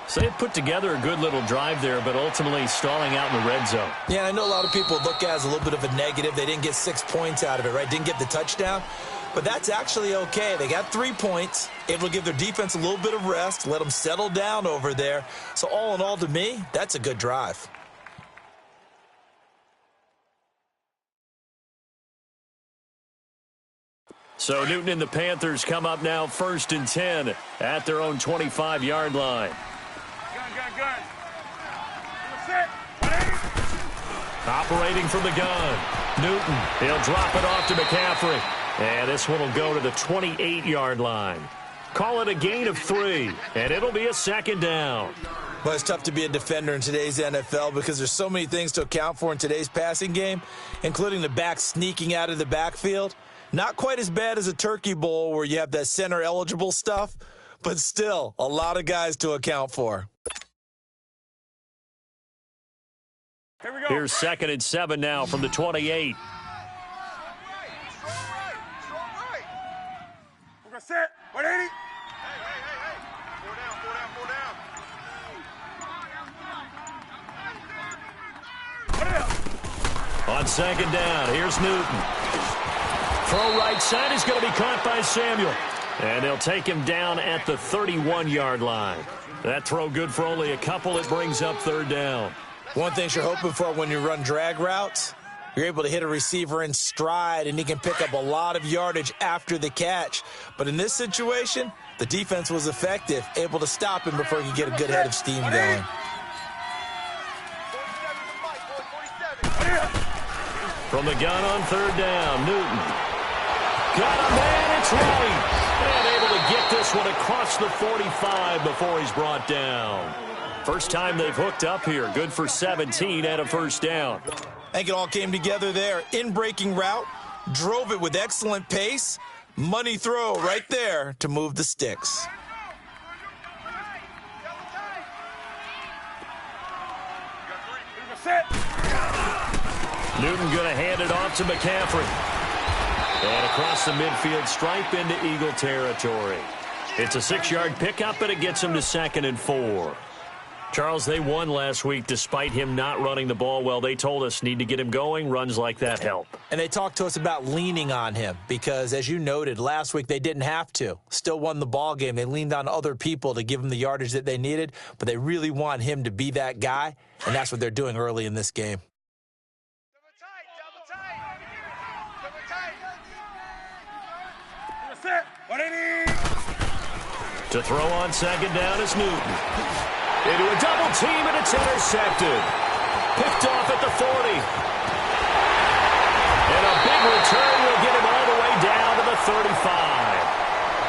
So they put together a good little drive there, but ultimately stalling out in the red zone.
Yeah, I know a lot of people look at it as a little bit of a negative. They didn't get 6 points out of it, right? Didn't get the touchdown. But that's actually okay. They got 3 points. Able to give their defense a little bit of rest, let them settle down over there. So all in all, to me, that's a good drive.
So Newton and the Panthers come up now 1st and 10 at their own 25-yard line.
Gun.
Operating from the gun. Newton, he'll drop it off to McCaffrey. And this one will go to the 28-yard line. Call it a gain of 3, and it'll be a second down.
Well, it's tough to be a defender in today's NFL because there's so many things to account for in today's passing game, including the back sneaking out of the backfield. Not quite as bad as a turkey bowl where you have that center-eligible stuff, but still a lot of guys to account for.
Here we go. Here's 2nd and 7 now from the 28.
We're going to set. 180.
On 2nd down, here's Newton. Throw right side is going to be caught by Samuel. And they'll take him down at the 31-yard line. That throw good for only a couple. It brings up 3rd down.
One thing you're hoping for when you run drag routes, you're able to hit a receiver in stride, and he can pick up a lot of yardage after the catch. But in this situation, the defense was effective, able to stop him before he could get a good head of steam going.
From the gun on 3rd down, Newton. Got a man, it's right. And able to get this one across the 45 before he's brought down. First time they've hooked up here. Good for 17 and a 1st down.
I think it all came together there. In-breaking route, drove it with excellent pace. Money throw right there to move the sticks.
Newton going to hand it off to McCaffrey. And across the midfield stripe into Eagle territory. It's a 6-yard pickup, and it gets him to 2nd and 4. Charles, they won last week despite him not running the ball well. They told us need to get him going. Runs like that help.
And they talked to us about leaning on him because, as you noted, last week they didn't have to. Still won the ball game. They leaned on other people to give them the yardage that they needed, but they really want him to be that guy, and that's what they're doing early in this game.
To throw on 2nd down is Newton. Into a double team, and it's intercepted. Picked off at the 40. And a big return will get him all the way down to the 35.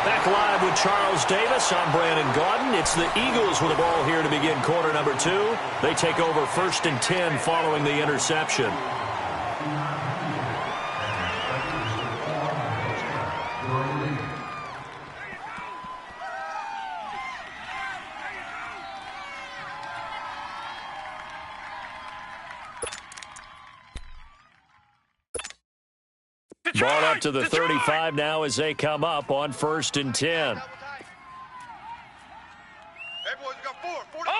Back live with Charles Davis. I'm Brandon Gaudin. It's the Eagles with the ball here to begin quarter number 2. They take over 1st and 10 following the interception. Ball up to the 35 now as they come up on 1st and 10.
Hey, boys, we got 4. Over!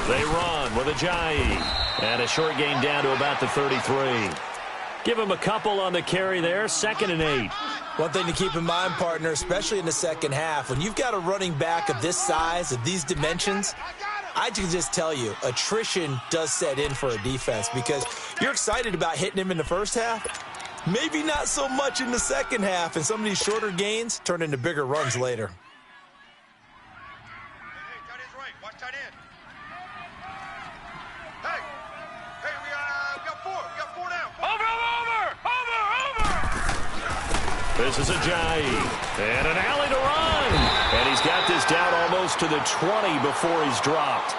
They run with Ajayi. And a short gain down to about the 33. Give him a couple on the carry there. 2nd and 8.
One thing to keep in mind, partner, especially in the second half, when you've got a running back of this size, of these dimensions, I can just tell you, attrition does set in for a defense because you're excited about hitting him in the first half. Maybe not so much in the second half, and some of these shorter gains turn into bigger runs later.
Hey, tight end's right. Watch tight end. Hey, we got 4. We got 4 down. Over!
This is Ajayi. And an alley to run. And he's got this down almost to the 20 before he's dropped.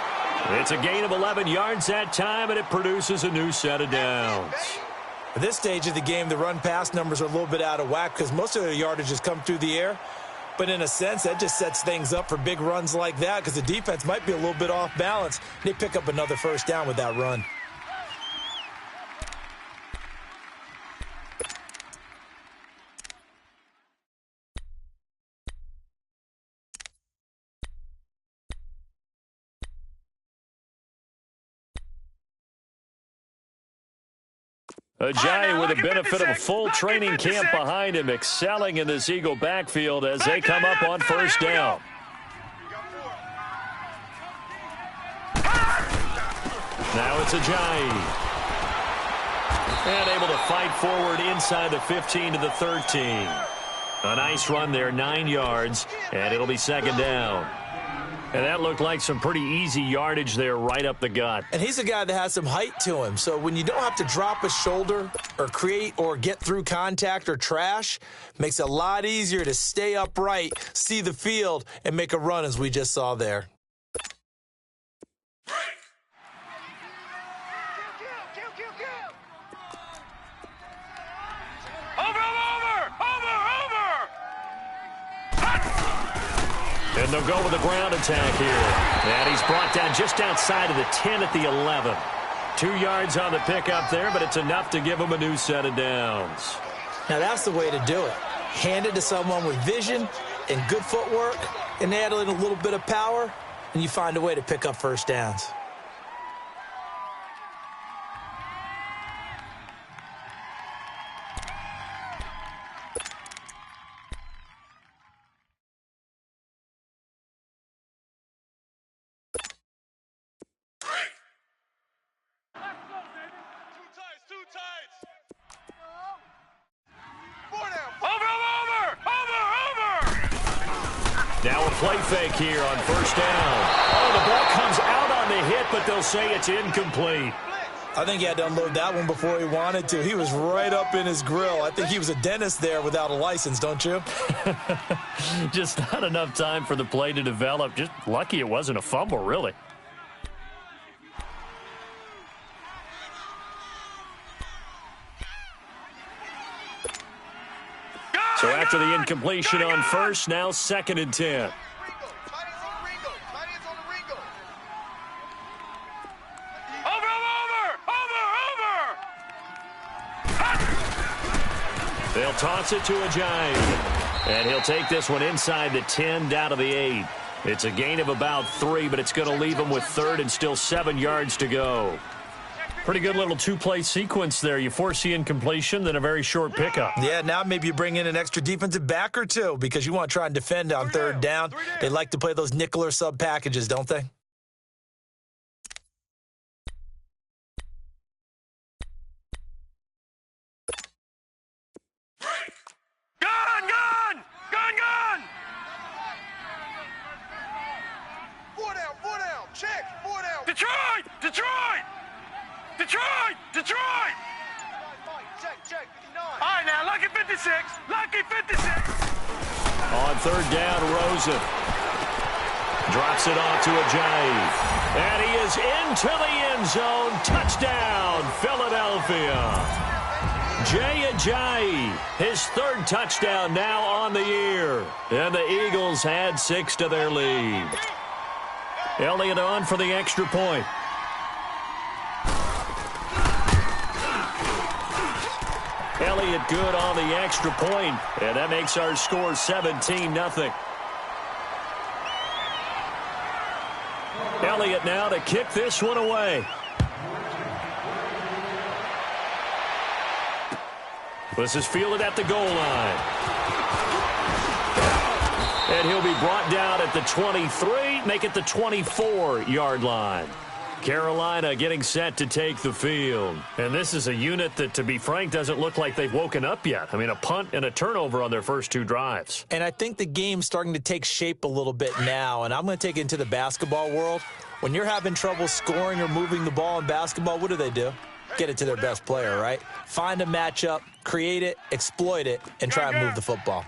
It's a gain of 11 yards that time, and it produces a new set of downs.
At this stage of the game, the run-pass numbers are a little bit out of whack because most of the yardage has come through the air. But in a sense, that just sets things up for big runs like that because the defense might be a little bit off balance. They pick up another 1st down with that run.
Ajayi with the benefit of a full training camp behind him, excelling in this Eagle backfield as they come up on 1st down. Now it's Ajayi. And able to fight forward inside the 15 to the 13. A nice run there, 9 yards, and it'll be 2nd down. And that looked like some pretty easy yardage there right up the gut.
And he's a guy that has some height to him. So when you don't have to drop a shoulder or create or get through contact or trash, makes it a lot easier to stay upright, see the field, and make a run as we just saw there.
And they'll go with a ground attack here. And he's brought down just outside of the 10 at the 11. 2 yards on the pickup there, but it's enough to give him a new set of downs.
Now that's the way to do it. Hand it to someone with vision and good footwork, and add in a little bit of power, and you find a way to pick up first downs.
Now a play fake here on first down. Oh, the ball comes out on the hit, but they'll say it's incomplete.
I think he had to unload that one before he wanted to. He was right up in his grill. I think he was a dentist there without a license, don't you?
Just not enough time for the play to develop. Just lucky it wasn't a fumble, really. So after the incompletion on first, now 2nd and 10. They'll toss it to Ajayi. And he'll take this one inside the 10 down to the 8. It's a gain of about 3, but it's going to leave him with 3rd and still 7 yards to go. Pretty good little 2-play sequence there. You force the incompletion, then a very short pickup.
Yeah, now maybe you bring in an extra defensive back or two because you want to try and defend on 3rd down. They like to play those nickel or sub packages, don't they?
Gun! 4 down, check, 4 down. Detroit! Check, 59. All right, now, lucky 56.
On 3rd down, Rosen drops it off to Ajayi. And he is into the end zone. Touchdown, Philadelphia. Jay Ajayi, his 3rd touchdown now on the year. And the Eagles add 6 to their lead. Elliott on for the extra point. Elliott good on the extra point, and that makes our score 17-0. Elliott now to kick this one away. This is fielded at the goal line. And he'll be brought down at the 23, make it the 24-yard line. Carolina getting set to take the field. And this is a unit that, to be frank, doesn't look like they've woken up yet. I mean, a punt and a turnover on their first 2 drives.
And I think the game's starting to take shape a little bit now, and I'm going to take it into the basketball world. When you're having trouble scoring or moving the ball in basketball, what do? Get it to their best player, right? Find a matchup, create it, exploit it, and try and move the football.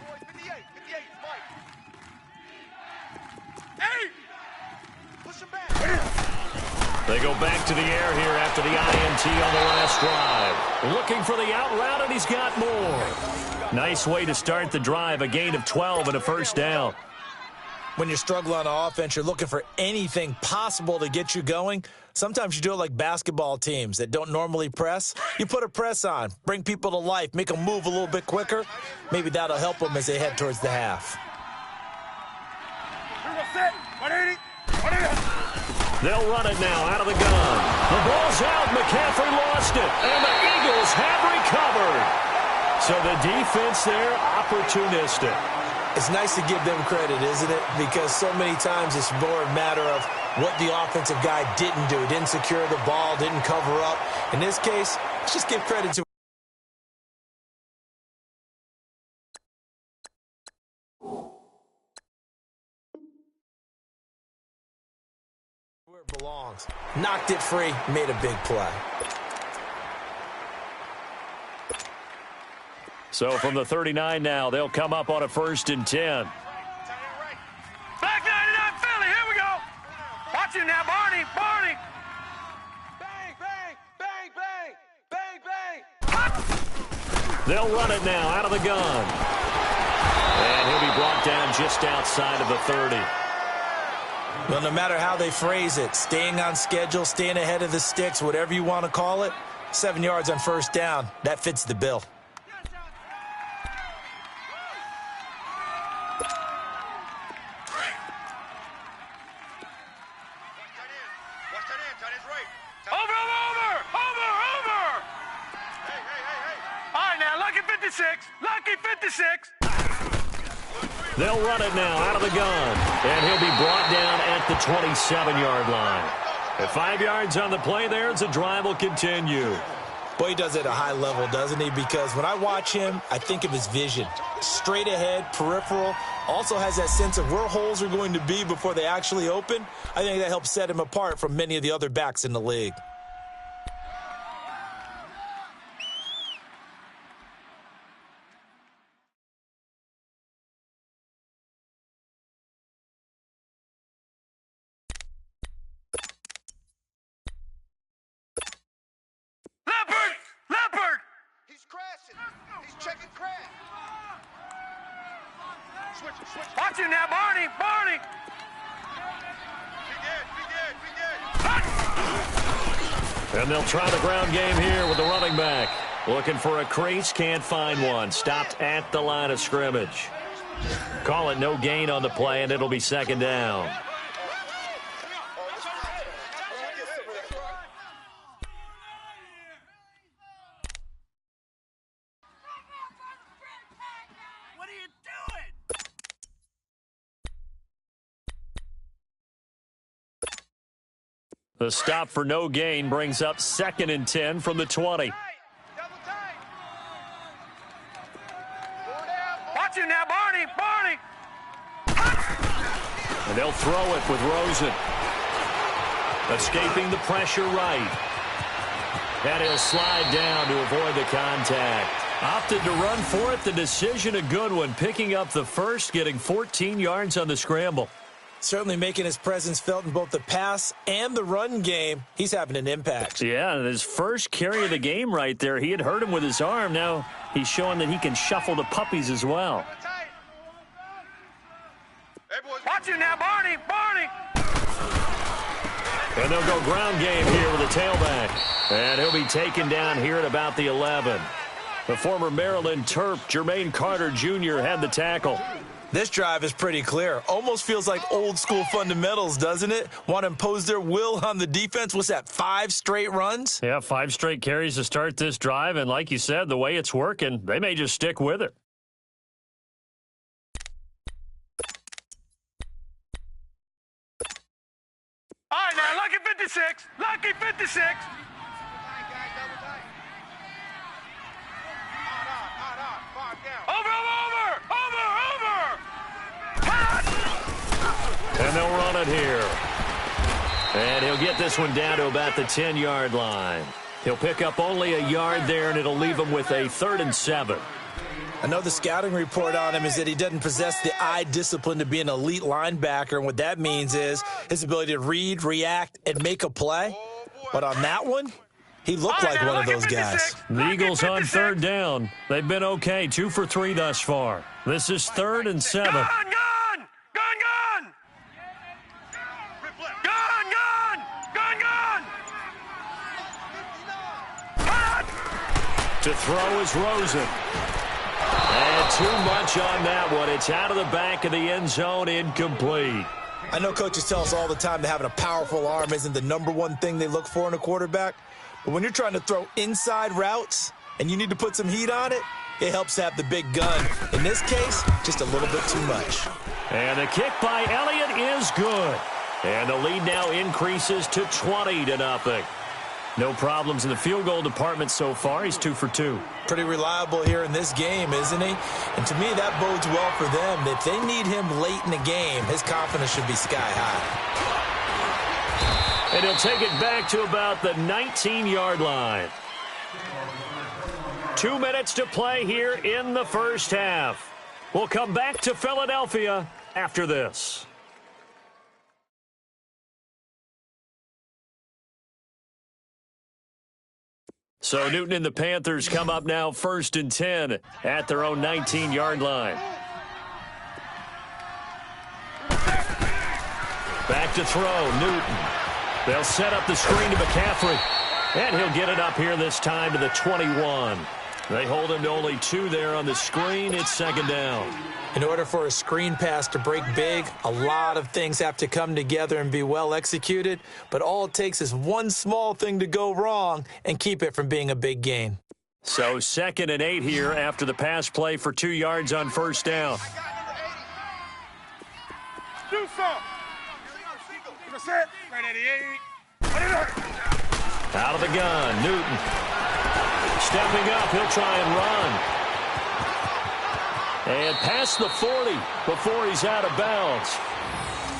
They go back to the air here after the INT on the last drive. Looking for the out route, and he's got more. Nice way to start the drive, a gain of 12 and a first down.
When you're struggling on offense, you're looking for anything possible to get you going. Sometimes you do it like basketball teams that don't normally press. You put a press on, bring people to life, make them move a little bit quicker. Maybe that'll help them as they head towards the half.
They'll run it now out of the gun. The ball's out. McCaffrey lost it. And the Eagles have recovered. So the defense there, opportunistic.
It's nice to give them credit, isn't it? Because so many times it's more a matter of what the offensive guy didn't do. Didn't secure the ball, didn't cover up. In this case, let's just give credit to It belongs. Knocked it free, made a big play.
So from the 39 now, they'll come up on a 1st and 10.
Back 99 Philly, here we go. Watch him now, Barney, Barney. Bang, bang, bang, bang, bang, bang.
They'll run it now out of the gun. And he'll be brought down just outside of the 30.
Well, no matter how they phrase it, staying on schedule, staying ahead of the sticks, whatever you want to call it, 7 yards on 1st down, that fits the bill.
They'll run it now out of the gun, and he'll be brought down at the 27-yard line. At 5 yards on the play there, the drive will continue.
Boy, he does it at a high level, doesn't he? Because when I watch him, I think of his vision. Straight ahead, peripheral, also has that sense of where holes are going to be before they actually open. I think that helps set him apart from many of the other backs in the league.
Watch him now, Barney, Barney.
And they'll try the ground game here with the running back. Looking for a crease, can't find one. Stopped at the line of scrimmage. Call it no gain on the play, and it'll be 2nd down. The stop for no gain brings up 2nd and 10 from the 20.
Watch him now, Barney, Barney.
And they'll throw it with Rosen. Escaping the pressure right. And he'll slide down to avoid the contact. Opted to run for it. The decision a good one. Picking up the first, getting 14 yards on the scramble.
Certainly making his presence felt in both the pass and the run game. He's having an impact.
Yeah, his first carry of the game right there. He had hurt him with his arm. Now he's showing that he can shuffle the puppies as well.
Watch him now, Barney, Barney.
And they'll go ground game here with a tailback. And he'll be taken down here at about the 11. The former Maryland Terp, Jermaine Carter Jr. had the tackle.
This drive is pretty clear. Almost feels like old school fundamentals, doesn't it? Want to impose their will on the defense. What's that, 5 straight runs?
Yeah, 5 straight carries to start this drive. And like you said, the way it's working, they may just stick with it.
All right, now, lucky 56. Lucky 56.
And they'll run it here. And he'll get this one down to about the 10-yard line. He'll pick up only a yard there, and it'll leave him with a 3rd and 7.
I know the scouting report on him is that he doesn't possess the eye discipline to be an elite linebacker, and what that means is his ability to read, react, and make a play. But on that one, he looked like one of those guys.
The Eagles on 3rd down. They've been okay, 2 for 3 thus far. This is 3rd and 7.
Gun!
To throw is Rosen. And too much on that one. It's out of the back of the end zone, incomplete.
I know coaches tell us all the time that having a powerful arm isn't the #1 thing they look for in a quarterback. But when you're trying to throw inside routes and you need to put some heat on it, it helps to have the big gun. In this case, just a little bit too much.
And the kick by Elliott is good. And the lead now increases to 20-0. No problems in the field goal department so far. He's 2 for 2.
Pretty reliable here in this game, isn't he? And to me, that bodes well for them. If they need him late in the game, his confidence should be sky high.
And he'll take it back to about the 19-yard line. 2 minutes to play here in the first half. We'll come back to Philadelphia after this. So Newton and the Panthers come up now 1st and 10 at their own 19-yard line. Back to throw, Newton. They'll set up the screen to McCaffrey. And he'll get it up here this time to the 21. They hold him to only 2 there on the screen. It's 2nd down.
In order for a screen pass to break big, a lot of things have to come together and be well executed. But all it takes is one small thing to go wrong and keep it from being a big gain.
So 2nd and 8 here after the pass play for 2 yards on 1st down.
Do some. Set. Right at the 8.
Out of the gun, Newton. Stepping up, he'll try and run. And past the 40 before he's out of bounds.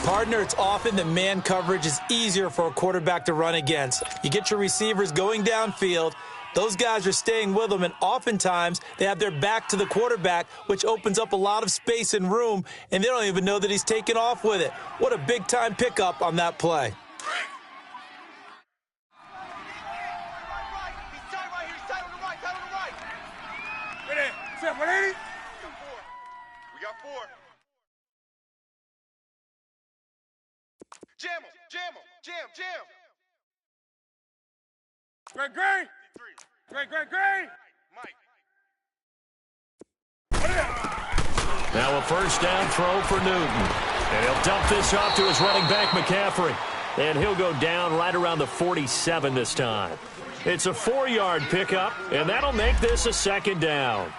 Partner, it's often that man coverage is easier for a quarterback to run against. You get your receivers going downfield. Those guys are staying with them, and oftentimes they have their back to the quarterback, which opens up a lot of space and room, and they don't even know that he's taken off with it. What a big-time pickup on that play.
Set 180. We got 4. Jam him, jam him, jam. Great. Mike.
Now a 1st down throw for Newton. And he'll dump this off to his running back, McCaffrey. And he'll go down right around the 47 this time. It's a 4-yard pickup, and that'll make this a 2nd down.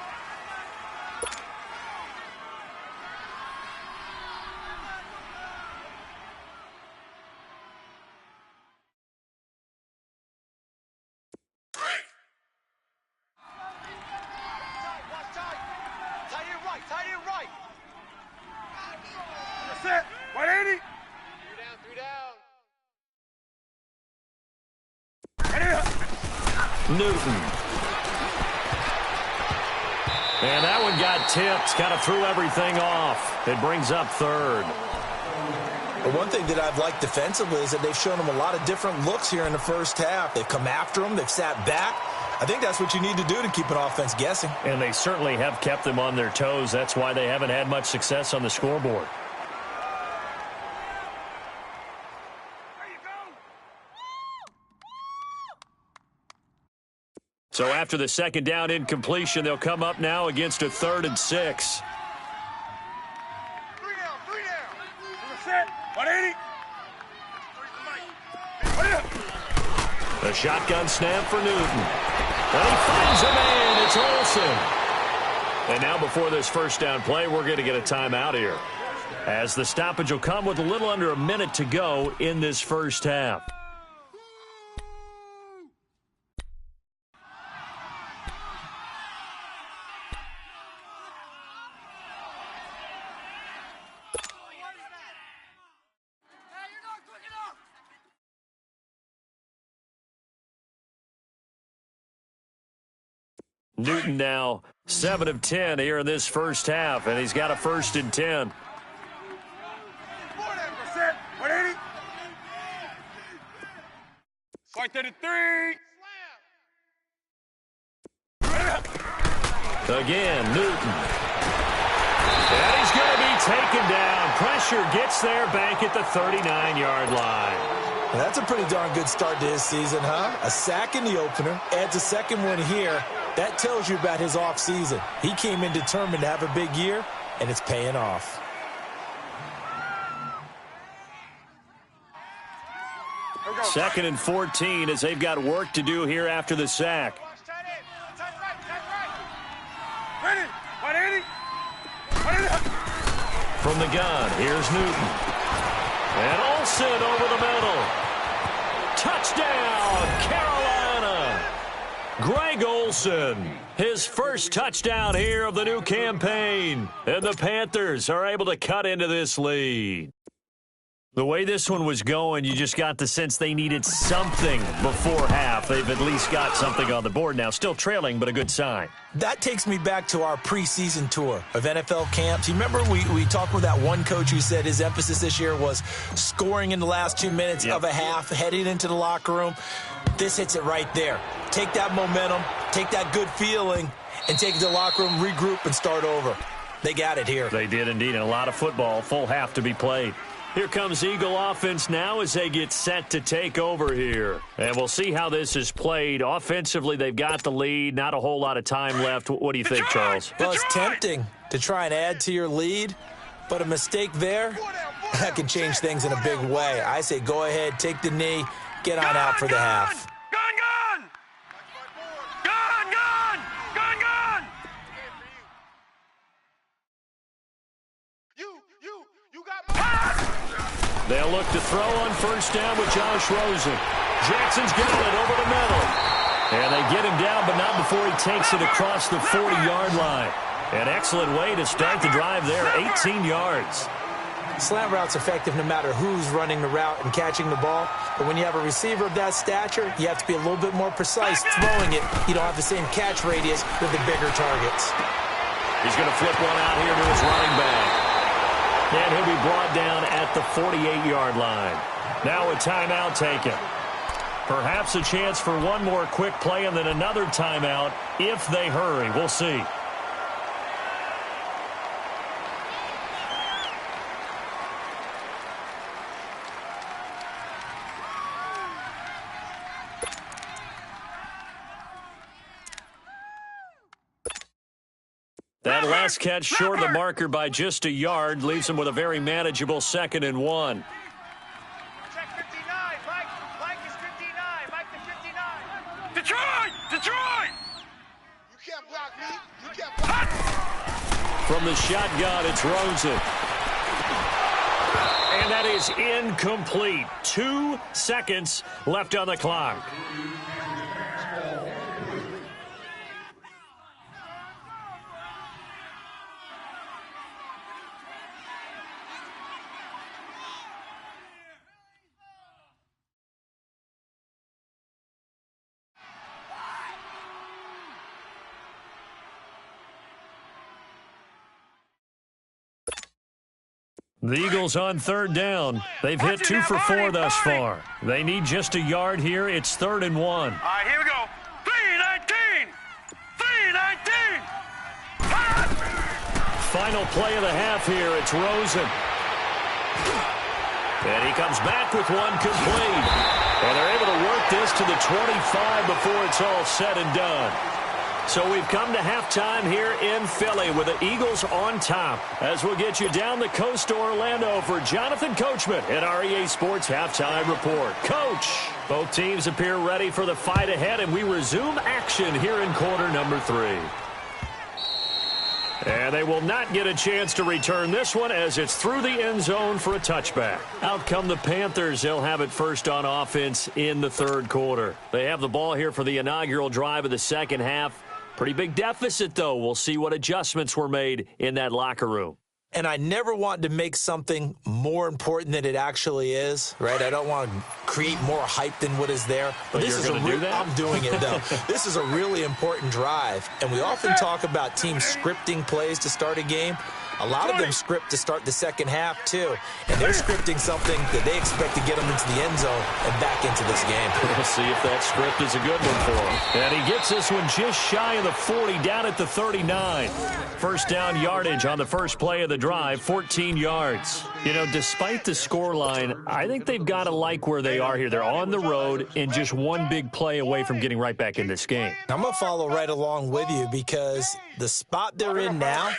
Set. 180. 3 down.
Newton. And that one got tipped. Kind of threw everything off. It brings up 3rd.
But one thing that I've liked defensively is that they've shown them a lot of different looks here in the first half. They've come after them. They've sat back. I think that's what you need to do to keep an offense guessing.
And they certainly have kept them on their toes. That's why they haven't had much success on the scoreboard. So after the 2nd down incompletion, they'll come up now against a 3rd and 6.
3 down. Set. 180.
The shotgun snap for Newton. And he finds a man. It's Olsen. And now before this 1st down play, we're going to get a timeout here, as the stoppage will come with a little under a minute to go in this first half. Newton now 7 of 10 here in this first half, and he's got a 1st and 10.
180. 33.
Again, Newton. And he's going to be taken down. Pressure gets there back at the 39-yard line.
Well, that's a pretty darn good start to his season, huh? A sack in the opener, adds a 2nd one here. That tells you about his offseason. He came in determined to have a big year, and it's paying off.
Second and 14 as they've got work to do here after the sack.
Ready. 180.
From the gun, here's Newton. And Olsen over the middle. Touchdown, Carolina. Greg Olsen, his first touchdown here of the new campaign. And the Panthers are able to cut into this lead. The way this one was going, you just got the sense they needed something before half. They've at least got something on the board now. Still trailing, but a good sign.
That takes me back to our preseason tour of NFL camps. You remember we talked with that one coach who said his emphasis this year was scoring in the last 2 minutes of a half, heading into the locker room. This hits it right there. Take that momentum, take that good feeling, and take it to the locker room, regroup, and start over. They got it here.
They did indeed, and a lot of football, full half to be played. Here comes Eagle offense now as they get set to take over here. And we'll see how this is played. Offensively, they've got the lead. Not a whole lot of time left. What do you think, Charles?
Well, it's tempting to try and add to your lead, but a mistake there, that can change things in a big way. I say go ahead, take the knee, get on out for the half.
They'll look to throw on first down with Josh Rosen. Jackson's got it over the middle. And they get him down, but not before he takes it across the 40-yard line. An excellent way to start the drive there, 18 yards.
Slant route's effective no matter who's running the route and catching the ball. But when you have a receiver of that stature, you have to be a little bit more precise throwing it. You don't have the same catch radius with the bigger targets.
He's going to flip one out here to his running back. And he'll be brought down at the 48-yard line. Now a timeout taken. Perhaps a chance for one more quick play and then another timeout if they hurry. We'll see. That last catch short of the marker by just a yard leaves him with a very manageable 2nd and 1.
Check 59. Mike is 59. Mike to 59. Detroit! You can't block me. You can't block me.
From the shotgun, it's Rosen. And that is incomplete. 2 seconds left on the clock. The Eagles on 3rd down. They've hit 2 for 4 thus far. They need just a yard here. It's 3rd and 1.
All right, here we go. 3-19. 3-19.
Final play of the half here. It's Rosen. And he comes back with one complete. And they're able to work this to the 25 before it's all said and done. So we've come to halftime here in Philly with the Eagles on top. As we'll get you down the coast to Orlando for Jonathan Coachman at our EA Sports Halftime Report. Coach, both teams appear ready for the fight ahead, and we resume action here in quarter number 3. And they will not get a chance to return this one as it's through the end zone for a touchback. Out come the Panthers. They'll have it first on offense in the 3rd quarter. They have the ball here for the inaugural drive of the 2nd half. Pretty big deficit, though. We'll see what adjustments were made in that locker room.
And I never want to make something more important than it actually is, right? I don't want to create more hype than what is there.
But this is do that?
I'm doing it, though. This is a really important drive. And we often talk about teams scripting plays to start a game. A lot of them script to start the 2nd half, too. And they're scripting something that they expect to get them into the end zone and back into this game.
We'll see if that script is a good one for him. And he gets this one just shy of the 40, down at the 39. First down yardage on the first play of the drive, 14 yards. You know, despite the scoreline, I think they've got to like where they are here. They're on the road and just one big play away from getting right back in this game.
I'm going to follow right along with you because the spot they're in now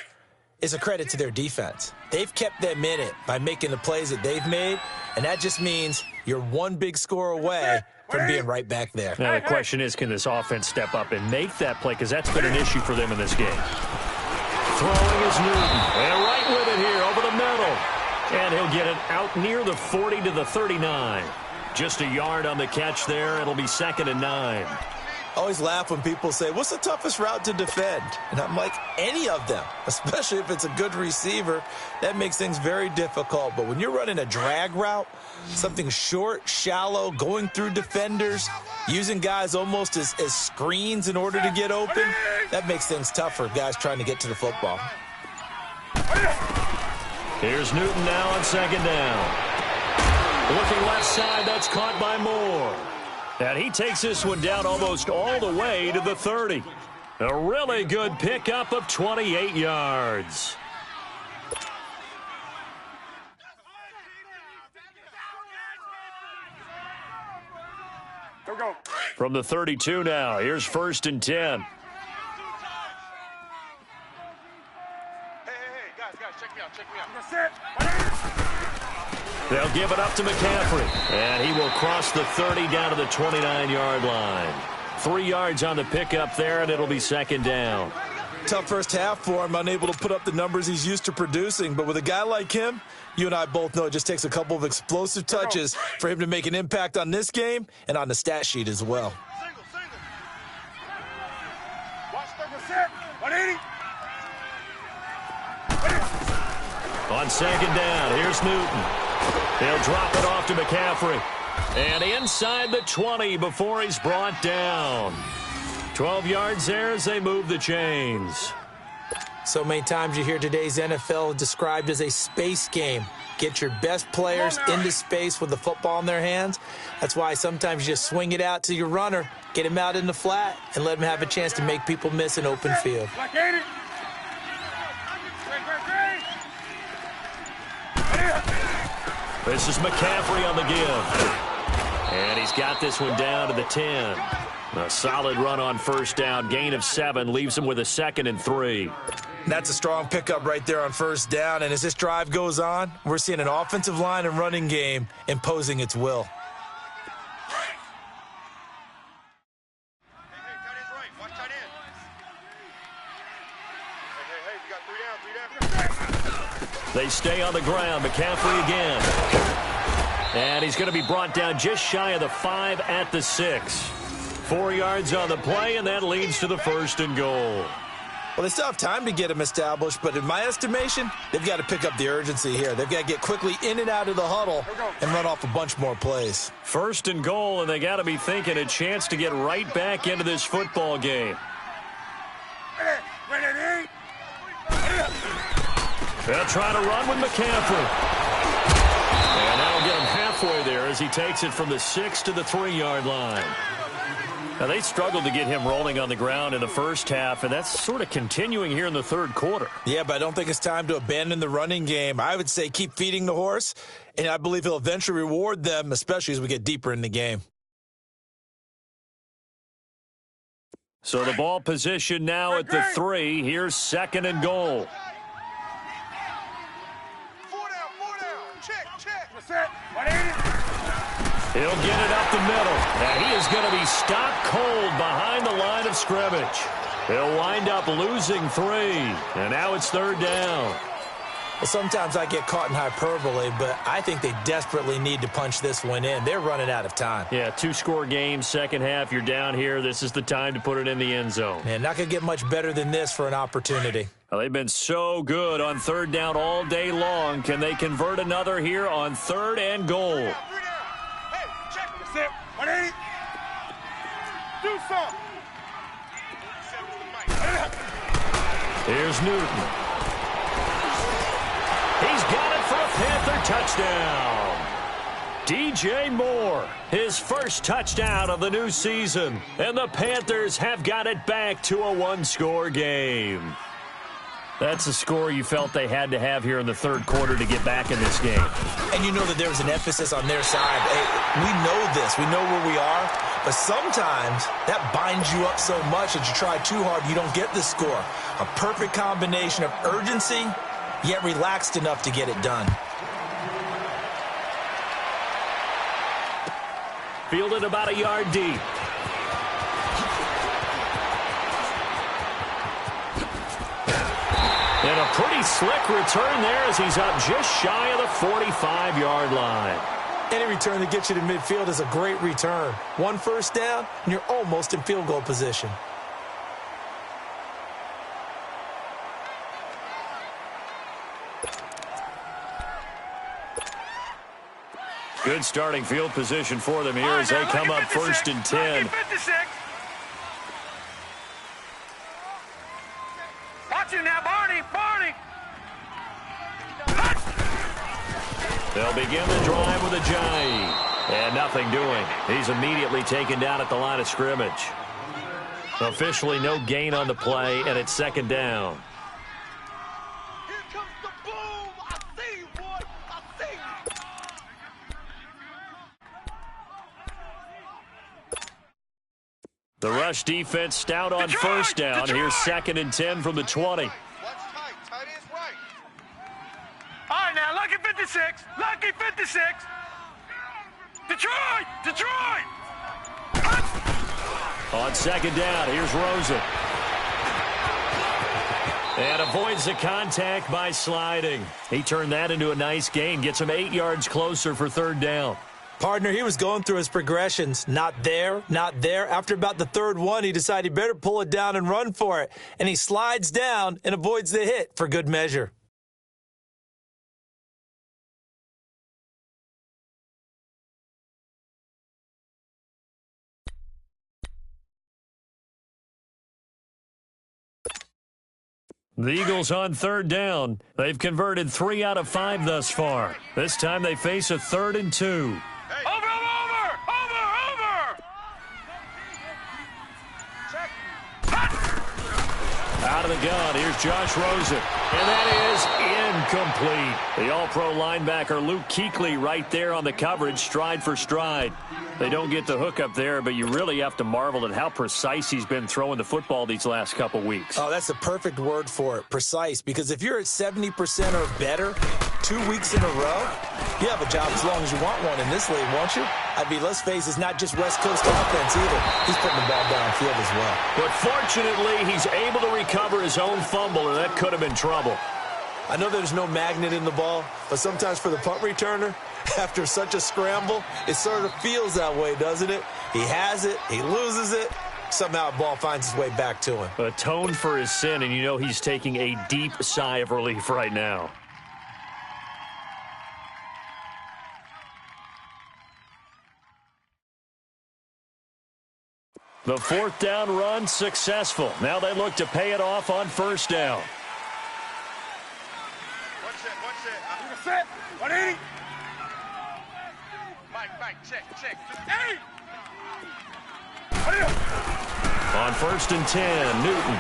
is a credit to their defense. They've kept them in it by making the plays that they've made, and that just means you're one big score away from being right back there.
Now, the question is, can this offense step up and make that play? Because that's been an issue for them in this game. Throwing is Newton. And right with it here over the middle. And he'll get it out near the 40 to the 39. Just a yard on the catch there. It'll be 2nd and 9.
I always laugh when people say, what's the toughest route to defend? And I'm like, any of them, especially if it's a good receiver. That makes things very difficult. But when you're running a drag route, something short, shallow, going through defenders, using guys almost as screens in order to get open, that makes things tough for guys trying to get to the football.
Here's Newton now on second down. Looking left side, that's caught by Moore. And he takes this one down almost all the way to the 30. A really good pickup of 28 yards.
Go.
From the 32 now, here's 1st and 10.
Hey, guys, check me out. That's it.
They'll give it up to McCaffrey, and he will cross the 30 down to the 29-yard line. 3 yards on the pickup there, and it'll be second down.
Tough first half for him, unable to put up the numbers he's used to producing. But with a guy like him, you and I both know it just takes a couple of explosive touches for him to make an impact on this game and on the stat sheet as well.
Single. Watch 30%. 180.
On second down, here's Newton. They'll drop it off to McCaffrey. And inside the 20 before he's brought down. 12 yards there as they move the chains.
So many times you hear today's NFL described as a space game. Get your best players into space with the football in their hands. That's why sometimes you just swing it out to your runner, get him out in the flat, and let him have a chance to make people miss an open field.
This is McCaffrey on the give. And he's got this one down to the 10. A solid run on first down. Gain of 7 leaves him with a 2nd and 3.
That's a strong pickup right there on first down. And as this drive goes on, we're seeing an offensive line and running game imposing its will.
They stay on the ground. McCaffrey again. And he's going to be brought down just shy of the 5 at the 6. 4 yards on the play, and that leads to the 1st and goal.
Well, they still have time to get him established, but in my estimation, they've got to pick up the urgency here. They've got to get quickly in and out of the huddle and run off a bunch more plays.
1st and goal, and they got to be thinking a chance to get right back into this football game. They'll try to run with McCaffrey. And that'll get him halfway there as he takes it from the 6 to the 3-yard line. Now, they struggled to get him rolling on the ground in the first half, and that's sort of continuing here in the third quarter.
Yeah, but I don't think it's time to abandon the running game. I would say keep feeding the horse, and I believe he'll eventually reward them, especially as we get deeper in the game.
So the ball position now at the 3. Here's 2nd and goal. He'll get it up the middle, and he is going to be stopped cold behind the line of scrimmage. He'll wind up losing 3, and now it's 3rd down.
Well, sometimes I get caught in hyperbole, but I think they desperately need to punch this one in. They're running out of time.
Yeah, 2-score game, second half. You're down here. This is the time to put it in the end zone.
Man, not going to get much better than this for an opportunity.
Well, they've been so good on 3rd down all day long. Can they convert another here on 3rd and goal?
Hey, check it. 180. Do something.
Here's Newton. He's got it for a Panther touchdown. DJ Moore, his first touchdown of the new season. And the Panthers have got it back to a 1-score game. That's a score you felt they had to have here in the third quarter to get back in this game.
And you know that there was an emphasis on their side. Hey, we know this. We know where we are. But sometimes that binds you up so much that you try too hard, you don't get the score. A perfect combination of urgency, yet relaxed enough to get it done.
Fielded about a yard deep. And a pretty slick return there as he's up just shy of the 45-yard line.
Any return that gets you to midfield is a great return. One first down, and you're almost in field goal position.
Good starting field position for them here as they come up 1st and 10.
Watch it now, Barney.
They'll begin the drive with a J. And nothing doing. He's immediately taken down at the line of scrimmage. Officially no gain on the play, and it's 2nd down.
Here comes the boom. I see you, boy. I see you.
The rush defense stout on first down. Here's 2nd and 10 from the 20.
All right, now, lucky 56. Lucky 56. Detroit!
On 2nd down, here's Rosen. And avoids the contact by sliding. He turned that into a nice gain. Gets him 8 yards closer for 3rd down.
Partner, he was going through his progressions. Not there, not there. After about the 3rd one, he decided he better pull it down and run for it. And he slides down and avoids the hit for good measure.
The Eagles on 3rd down. They've converted 3 out of 5 thus far. This time they face a 3rd and 2.
Over!
Out of the gun, here's Josh Rosen. And that is incomplete. The all-pro linebacker Luke Kuechly right there on the coverage, stride for stride. They don't get the hook up there, but you really have to marvel at how precise he's been throwing the football these last couple weeks.
Oh, that's the perfect word for it, precise, because if you're at 70% or better 2 weeks in a row, you have a job as long as you want one in this league, won't you? I mean, let's face it, it's not just West Coast offense either. He's putting the ball downfield as well.
But fortunately, he's able to recover his own fumble, or that could have been trouble.
I know there's no magnet in the ball, but sometimes for the punt returner, after such a scramble, it sort of feels that way, doesn't it? He has it, he loses it, somehow the ball finds its way back to him.
Atoned for his sin, and you know he's taking a deep sigh of relief right now. The 4th down run successful. Now they look to pay it off on 1st down.
Set. 180. Mike, check. Hey!
On 1st and 10, Newton.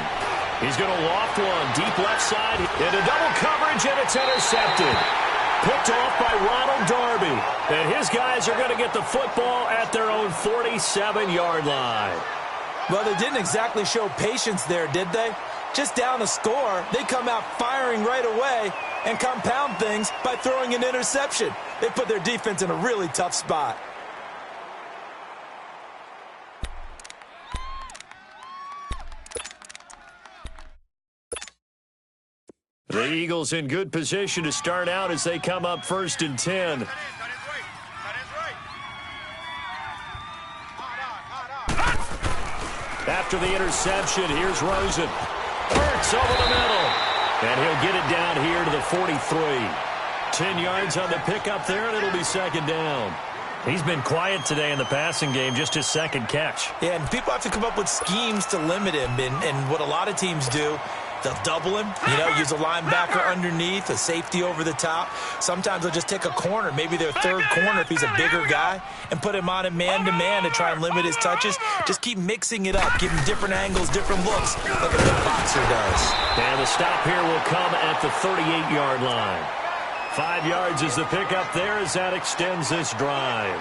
He's going to loft one deep left side into double coverage, and it's intercepted. Picked off by Ronald Darby. And his guys are going to get the football at their own 47-yard line.
Well, they didn't exactly show patience there, did they? Just down a score, they come out firing right away and compound things by throwing an interception. They put their defense in a really tough spot.
The Eagles in good position to start out as they come up 1st and 10. After the interception, here's Rosen. Hurts over the middle. And he'll get it down here to the 43. 10 yards on the pickup there, and it'll be 2nd down. He's been quiet today in the passing game, just his 2nd catch.
Yeah, and people have to come up with schemes to limit him. And what a lot of teams do, they'll double him, use a linebacker underneath, a safety over the top. Sometimes they'll just take a corner, maybe their 3rd corner if he's a bigger guy, and put him on a man-to-man to try and limit his touches. Just keep mixing it up, give him different angles, different looks, like a good boxer does.
And the stop here will come at the 38-yard line. 5 yards is the pickup there as that extends this drive.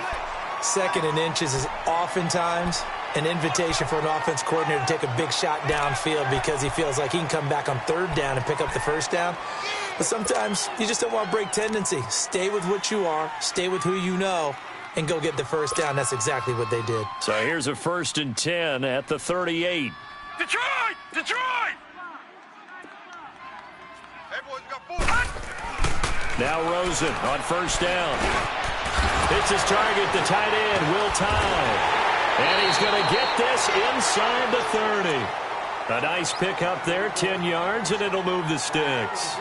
2nd and inches is oftentimes an invitation for an offense coordinator to take a big shot downfield because he feels like he can come back on 3rd down and pick up the 1st down. But sometimes you just don't want to break tendency. Stay with what you are, stay with who you know, and go get the 1st down. That's exactly what they did.
So here's a 1st and 10 at the 38.
Detroit!
Now Rosen on 1st down. It's his target, the tight end, Will Tye. And he's going to get this inside the 30. A nice pickup there, 10 yards, and it'll move the sticks.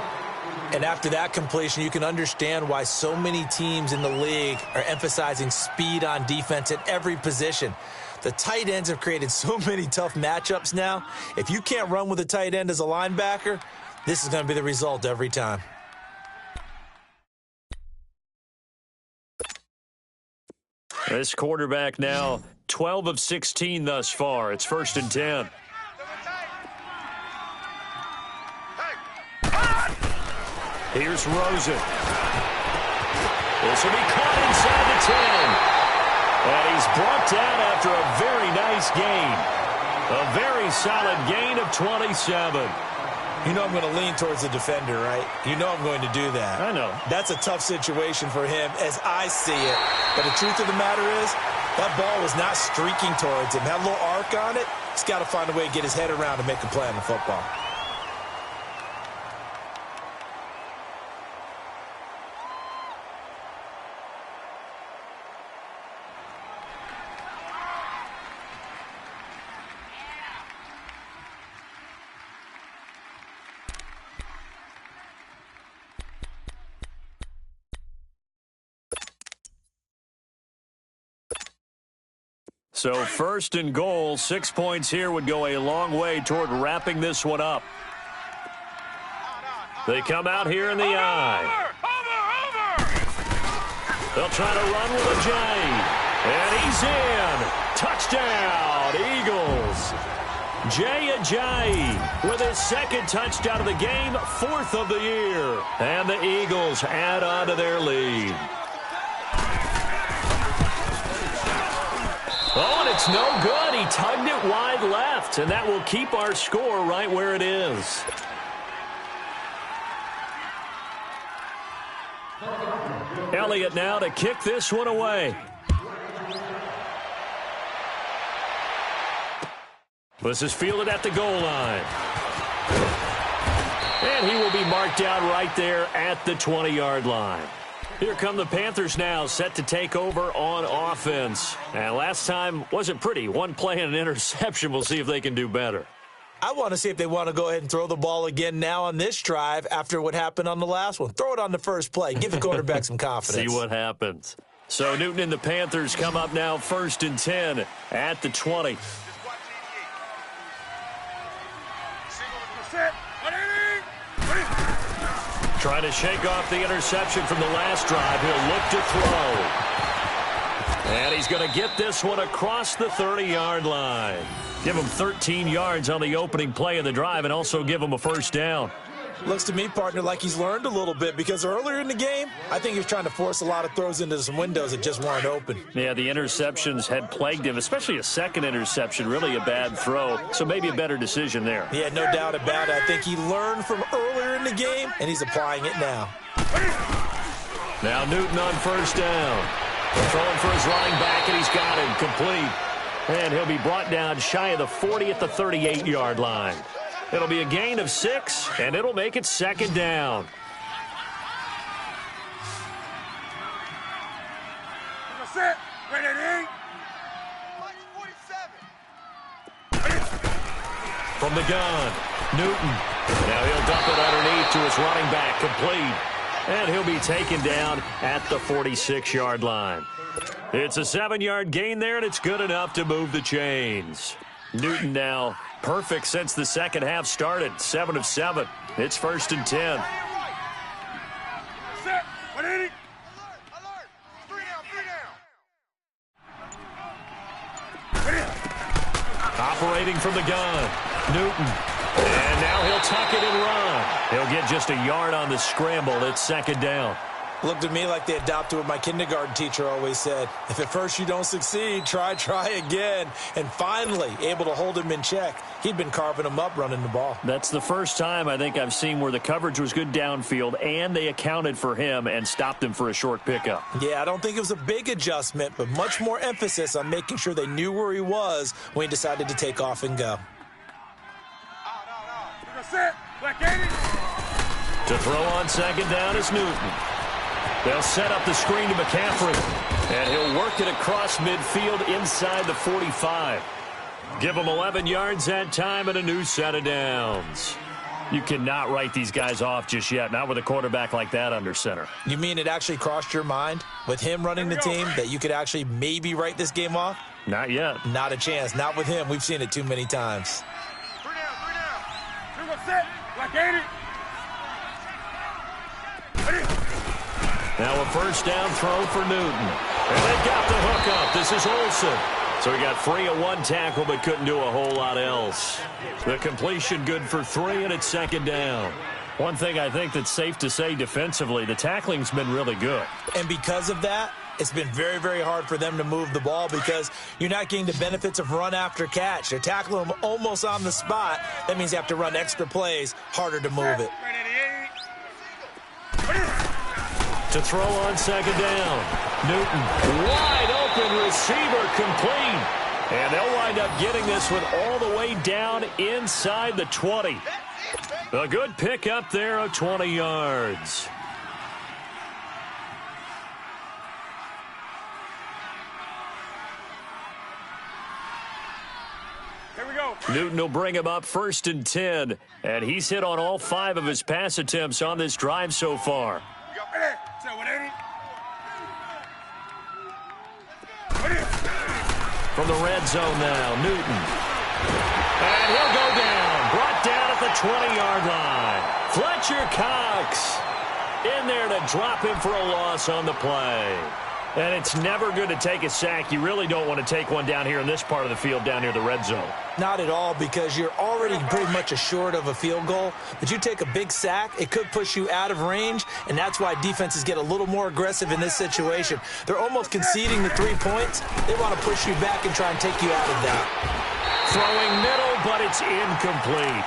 And after that completion, you can understand why so many teams in the league are emphasizing speed on defense at every position. The tight ends have created so many tough matchups now. If you can't run with a tight end as a linebacker, this is going to be the result every time.
This quarterback now 12 of 16 thus far. It's 1st and 10. Here's Rosen. This will be caught inside the 10. And he's brought down after a very nice gain. A very solid gain of 27.
You know I'm going to lean towards the defender, right? You know I'm going to do that.
I know.
That's a tough situation for him as I see it. But the truth of the matter is, that ball was not streaking towards him. Had a little arc on it. He's got to find a way to get his head around and make a play on the football.
So 1st and goal, 6 points here would go a long way toward wrapping this one up. They come out here in the eye. They'll try to run with a J. And he's in. Touchdown, Eagles. Jay Ajayi with his 2nd touchdown of the game, 4th of the year. And the Eagles add on to their lead. Oh, and it's no good. He tugged it wide left, and that will keep our score right where it is. Elliott now to kick this one away. This is fielded at the goal line. And he will be marked down right there at the 20-yard line. Here come the Panthers now, set to take over on offense. And last time wasn't pretty. One play and an interception. We'll see if they can do better.
I want to see if they want to go ahead and throw the ball again now on this drive after what happened on the last one. Throw it on the first play. Give the quarterback some confidence.
See what happens. So Newton and the Panthers come up now 1st and 10 at the 20. Trying to shake off the interception from the last drive. He'll look to throw. And he's going to get this one across the 30-yard line. Give him 13 yards on the opening play of the drive and also give him a 1st down.
Looks to me, partner, like he's learned a little bit because earlier in the game, I think he was trying to force a lot of throws into some windows that just weren't open.
Yeah, the interceptions had plagued him, especially a 2nd interception, really a bad throw. So maybe a better decision there.
Yeah, no doubt about it. I think he learned from earlier in the game, and he's applying it now.
Now Newton on 1st down. Throwing for his running back, and he's got him complete. And he'll be brought down shy of the 40 at the 38-yard line. It'll be a gain of 6, and it'll make it 2nd down.
Set. Ready.
From the gun, Newton. Now he'll dump it underneath to his running back, complete. And he'll be taken down at the 46-yard line. It's a 7-yard gain there, and it's good enough to move the chains. Newton now perfect since the second half started. 7 of 7. It's 1st and 10.
Set. Ready.
Operating from the gun, Newton. And now he'll tuck it and run. He'll get just a yard on the scramble. It's 2nd down.
Looked to me like they adopted what my kindergarten teacher always said. If at first you don't succeed, try again. And finally, able to hold him in check. He'd been carving him up running the ball.
That's the first time I think I've seen where the coverage was good downfield and they accounted for him and stopped him for a short pickup.
Yeah, I don't think it was a big adjustment, but much more emphasis on making sure they knew where he was when he decided to take off and go.
Set.
To throw on 2nd down is Newton. They'll set up the screen to McCaffrey. And he'll work it across midfield inside the 45. Give him 11 yards that time and a new set of downs. You cannot write these guys off just yet, not with a quarterback like that under center.
You mean it actually crossed your mind with him running the team that you could actually maybe write this game off?
Not yet.
Not a chance. Not with him. We've seen it too many times.
3 down. You're going to set like 80.
Now a first down throw for Newton. And they've got the hook up. This is Olsen. So he got free of one tackle but couldn't do a whole lot else. The completion good for 3, and it's second down. One thing I think that's safe to say defensively, the tackling's been really good.
And because of that, it's been very, very hard for them to move the ball because you're not getting the benefits of run after catch. They're tackling them almost on the spot. That means you have to run extra plays, harder to move it.
To throw on second down. Newton, wide open receiver, complete. And they'll wind up getting this one all the way down inside the 20. A good pick up there of 20 yards.
Here we go.
Newton will bring him up 1st and 10. And he's hit on all 5 of his pass attempts on this drive so far. From the red zone now, Newton. And he'll go down. Brought down at the 20-yard line. Fletcher Cox in there to drop him for a loss on the play. And it's never good to take a sack. You really don't want to take one down here in this part of the field down near the red zone.
Not at all, because you're already pretty much assured of a field goal. But you take a big sack, it could push you out of range, and that's why defenses get a little more aggressive in this situation. They're almost conceding the 3 points. They want to push you back and try and take you out of that.
Throwing middle, but it's incomplete.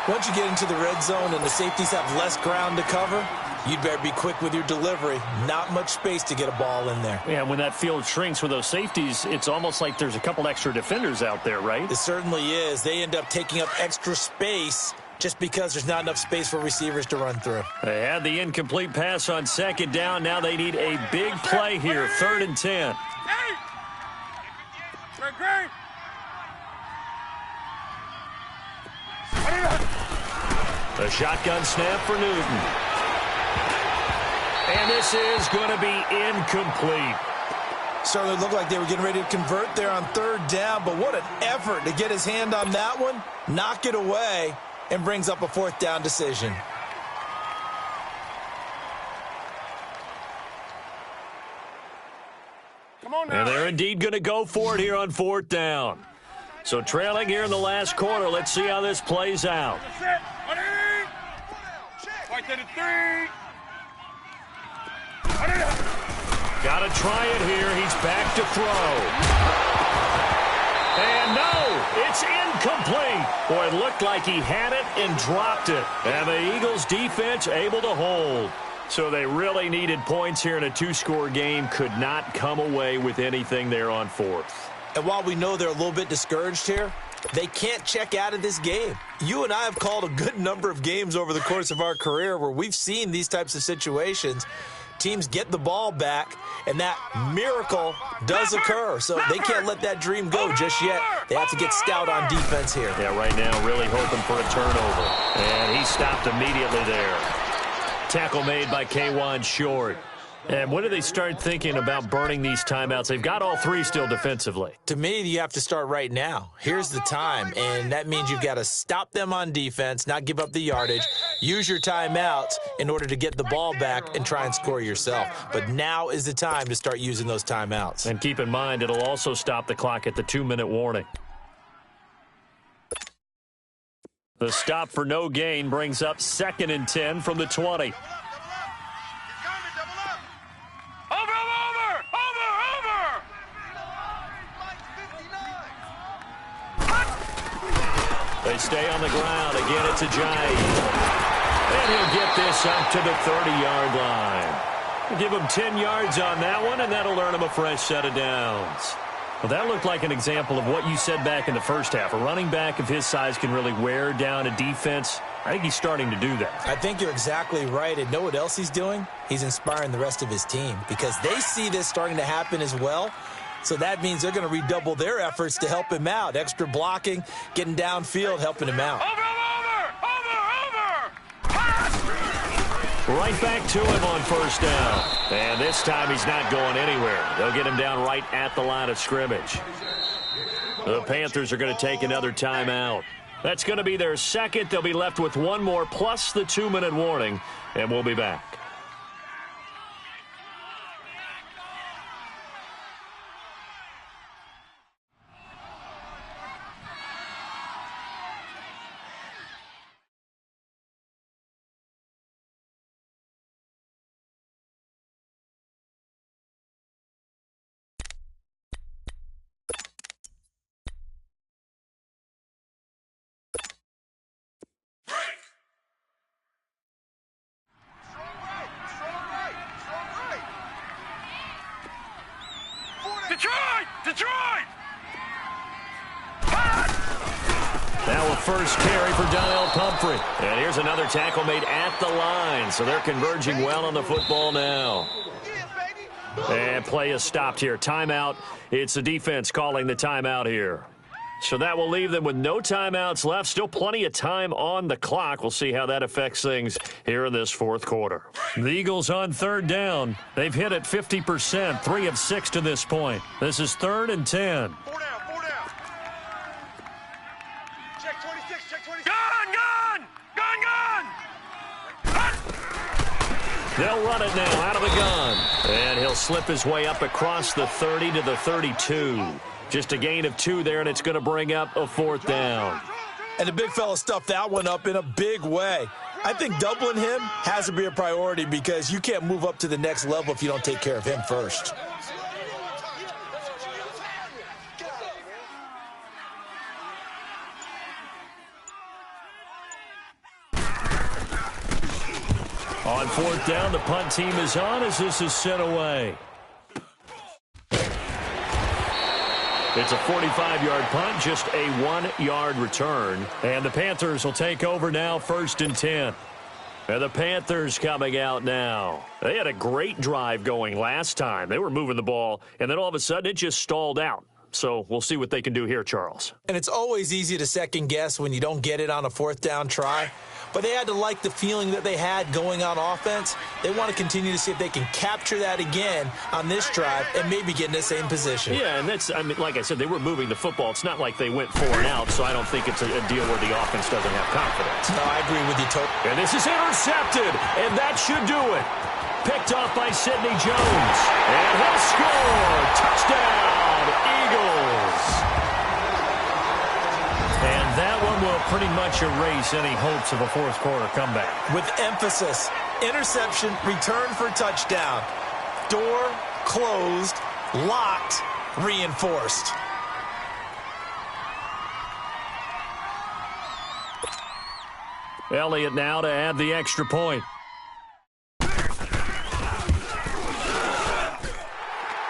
Once you get into the red zone and the safeties have less ground to cover, you'd better be quick with your delivery. Not much space to get a ball in there.
Yeah, when that field shrinks with those safeties, it's almost like there's a couple extra defenders out there, right?
It certainly is. They end up taking up extra space just because there's not enough space for receivers to run through.
They had the incomplete pass on second down. Now they need a big play here, 3rd and 10.
Great.
The shotgun snap for Newton. And this is going to be incomplete.
Certainly looked like they were getting ready to convert there on 3rd down, but what an effort to get his hand on that one, knock it away, and brings up a 4th down decision.
Come on now.
And they're indeed going to go for it here on 4th down. So trailing here in the last quarter. Let's see how this plays out.
Right to the 3.
Got to try it here. He's back to throw. And no, it's incomplete. Boy, it looked like he had it and dropped it. And the Eagles defense able to hold. So they really needed points here in a 2-score game. Could not come away with anything there on 4th.
And while we know they're a little bit discouraged here, they can't check out of this game. You and I have called a good number of games over the course of our career where we've seen these types of situations. Teams get the ball back, and that miracle does occur. So they can't let that dream go just yet. They have to get stout on defense here.
Yeah, right now really hoping for a turnover. And he stopped immediately there. Tackle made by K'Wan Short. And when do they start thinking about burning these timeouts? They've got all 3 still defensively.
To me, you have to start right now. Here's the time, and that means you've got to stop them on defense, not give up the yardage, use your timeouts in order to get the ball back and try and score yourself. But now is the time to start using those timeouts.
And keep in mind, it'll also stop the clock at the 2-minute warning. The stop for no gain brings up 2nd and 10 from the 20. They stay on the ground. Again, it's Ajayi. And he'll get this up to the 30-yard line. We'll give him 10 yards on that one, and that'll earn him a fresh set of downs. Well, that looked like an example of what you said back in the first half. A running back of his size can really wear down a defense. I think he's starting to do that.
I think you're exactly right. And know what else he's doing? He's inspiring the rest of his team because they see this starting to happen as well. So that means they're going to redouble their efforts to help him out. Extra blocking, getting downfield, helping him out.
Right back to him on first down. And this time he's not going anywhere. They'll get him down right at the line of scrimmage. The Panthers are going to take another timeout. That's going to be their second. They'll be left with one more plus the 2-minute warning, and we'll be back.
Detroit!
Now a first carry for Donnell Pumphrey. And here's another tackle made at the line. So they're converging well on the football now. And play is stopped here. Timeout. It's the defense calling the timeout here. So that will leave them with no timeouts left. Still plenty of time on the clock. We'll see how that affects things here in this fourth quarter. The Eagles on third down. They've hit it 50%, 3 of 6 to this point. This is 3rd and 10.
4 down. Check 26, check 26. Gun!
They'll run it now out of the gun. And he'll slip his way up across the 30 to the 32. Just a gain of 2 there, and it's going to bring up a 4th down.
And the big fella stuffed that one up in a big way. I think doubling him has to be a priority because you can't move up to the next level if you don't take care of him first.
On 4th down, the punt team is on as this is sent away. It's a 45-yard punt, just a 1-yard return. And the Panthers will take over now, 1st and 10. And the Panthers coming out now. They had a great drive going last time. They were moving the ball, and then all of a sudden it just stalled out. So we'll see what they can do here, Charles.
And it's always easy to second guess when you don't get it on a 4th down try. But they had to like the feeling that they had going on offense. They want to continue to see if they can capture that again on this drive and maybe get in the same position.
Yeah, and that's, I mean, like I said, they were moving the football. It's not like they went 4 and out, so I don't think it's a deal where the offense doesn't have confidence.
No, I agree with you totally.
And this is intercepted, and that should do it. Picked off by Sidney Jones. And he'll score. Touchdown, Eagles. And that one will pretty much erase any hopes of a fourth quarter comeback.
With emphasis, interception, return for touchdown. Door closed, locked, reinforced.
Elliott now to add the extra point.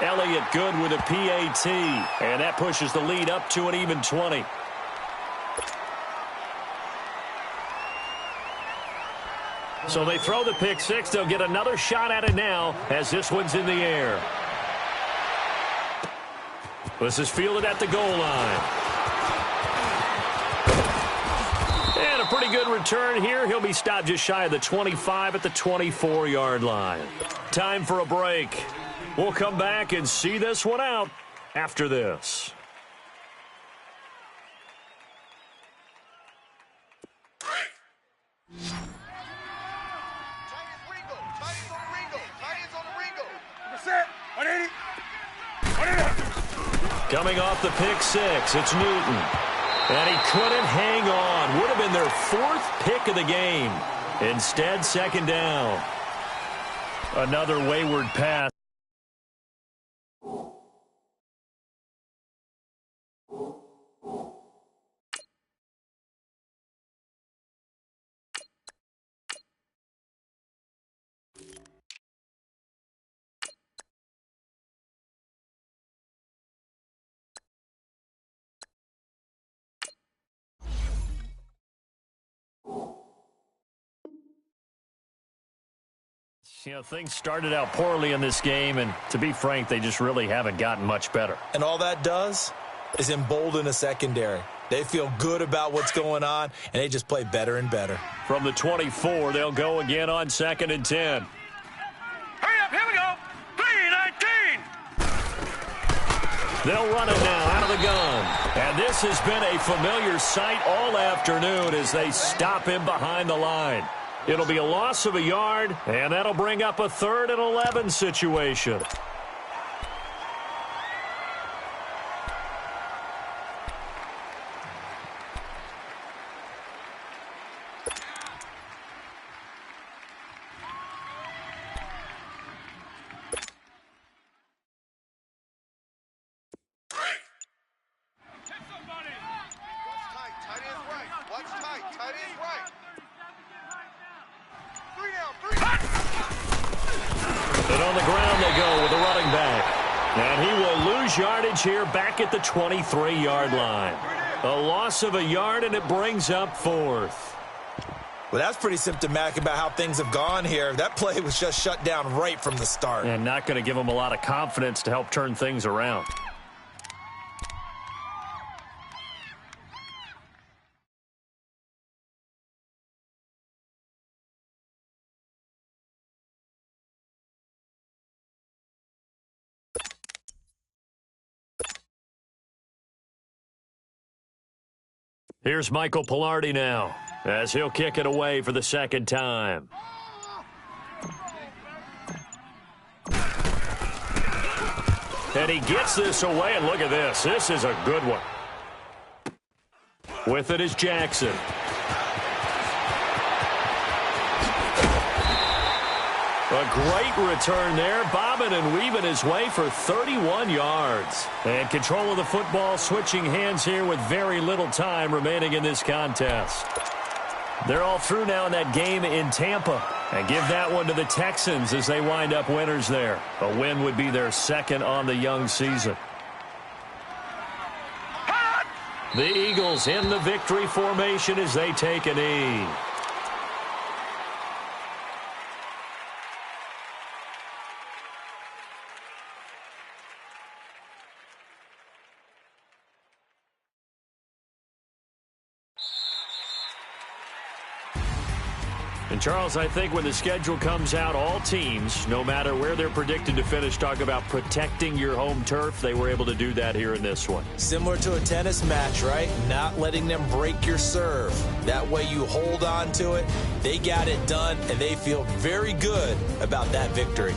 Elliott good with a PAT, and that pushes the lead up to an even 20. So they throw the pick six. They'll get another shot at it now as this one's in the air. This is fielded at the goal line. And a pretty good return here. He'll be stopped just shy of the 25 at the 24-yard line. Time for a break. We'll come back and see this one out after this. Coming off the pick six, it's Newton. And he couldn't hang on. Would have been their 4th pick of the game. Instead, 2nd down. Another wayward pass. You know, things started out poorly in this game, and to be frank, they just really haven't gotten much better.
And all that does is embolden a secondary. They feel good about what's going on, and they just play better and better.
From the 24, they'll go again on 2nd and 10.
Hurry up, here we go. 3-19.
They'll run it now out of the gun. And this has been a familiar sight all afternoon as they stop him behind the line. It'll be a loss of a yard, and that'll bring up a 3rd and 11 situation. And on the ground they go with a running back. And he will lose yardage here back at the 23-yard line. A loss of a yard, and it brings up 4th.
Well, that's pretty symptomatic about how things have gone here. That play was just shut down right from the start.
And not going to give them a lot of confidence to help turn things around. Here's Michael Pilardi now, as he'll kick it away for the 2nd time. And he gets this away, and look at this. This is a good one. With it is Jackson. A great return there, bobbing and weaving his way for 31 yards. And control of the football switching hands here with very little time remaining in this contest. They're all through now in that game in Tampa. And give that one to the Texans as they wind up winners there. A win would be their 2nd on the young season. The Eagles in the victory formation as they take a knee. And, Charles, I think when the schedule comes out, all teams, no matter where they're predicted to finish, talk about protecting your home turf. They were able to do that here in this one.
Similar to a tennis match, right? Not letting them break your serve. That way you hold on to it. They got it done, and they feel very good about that victory.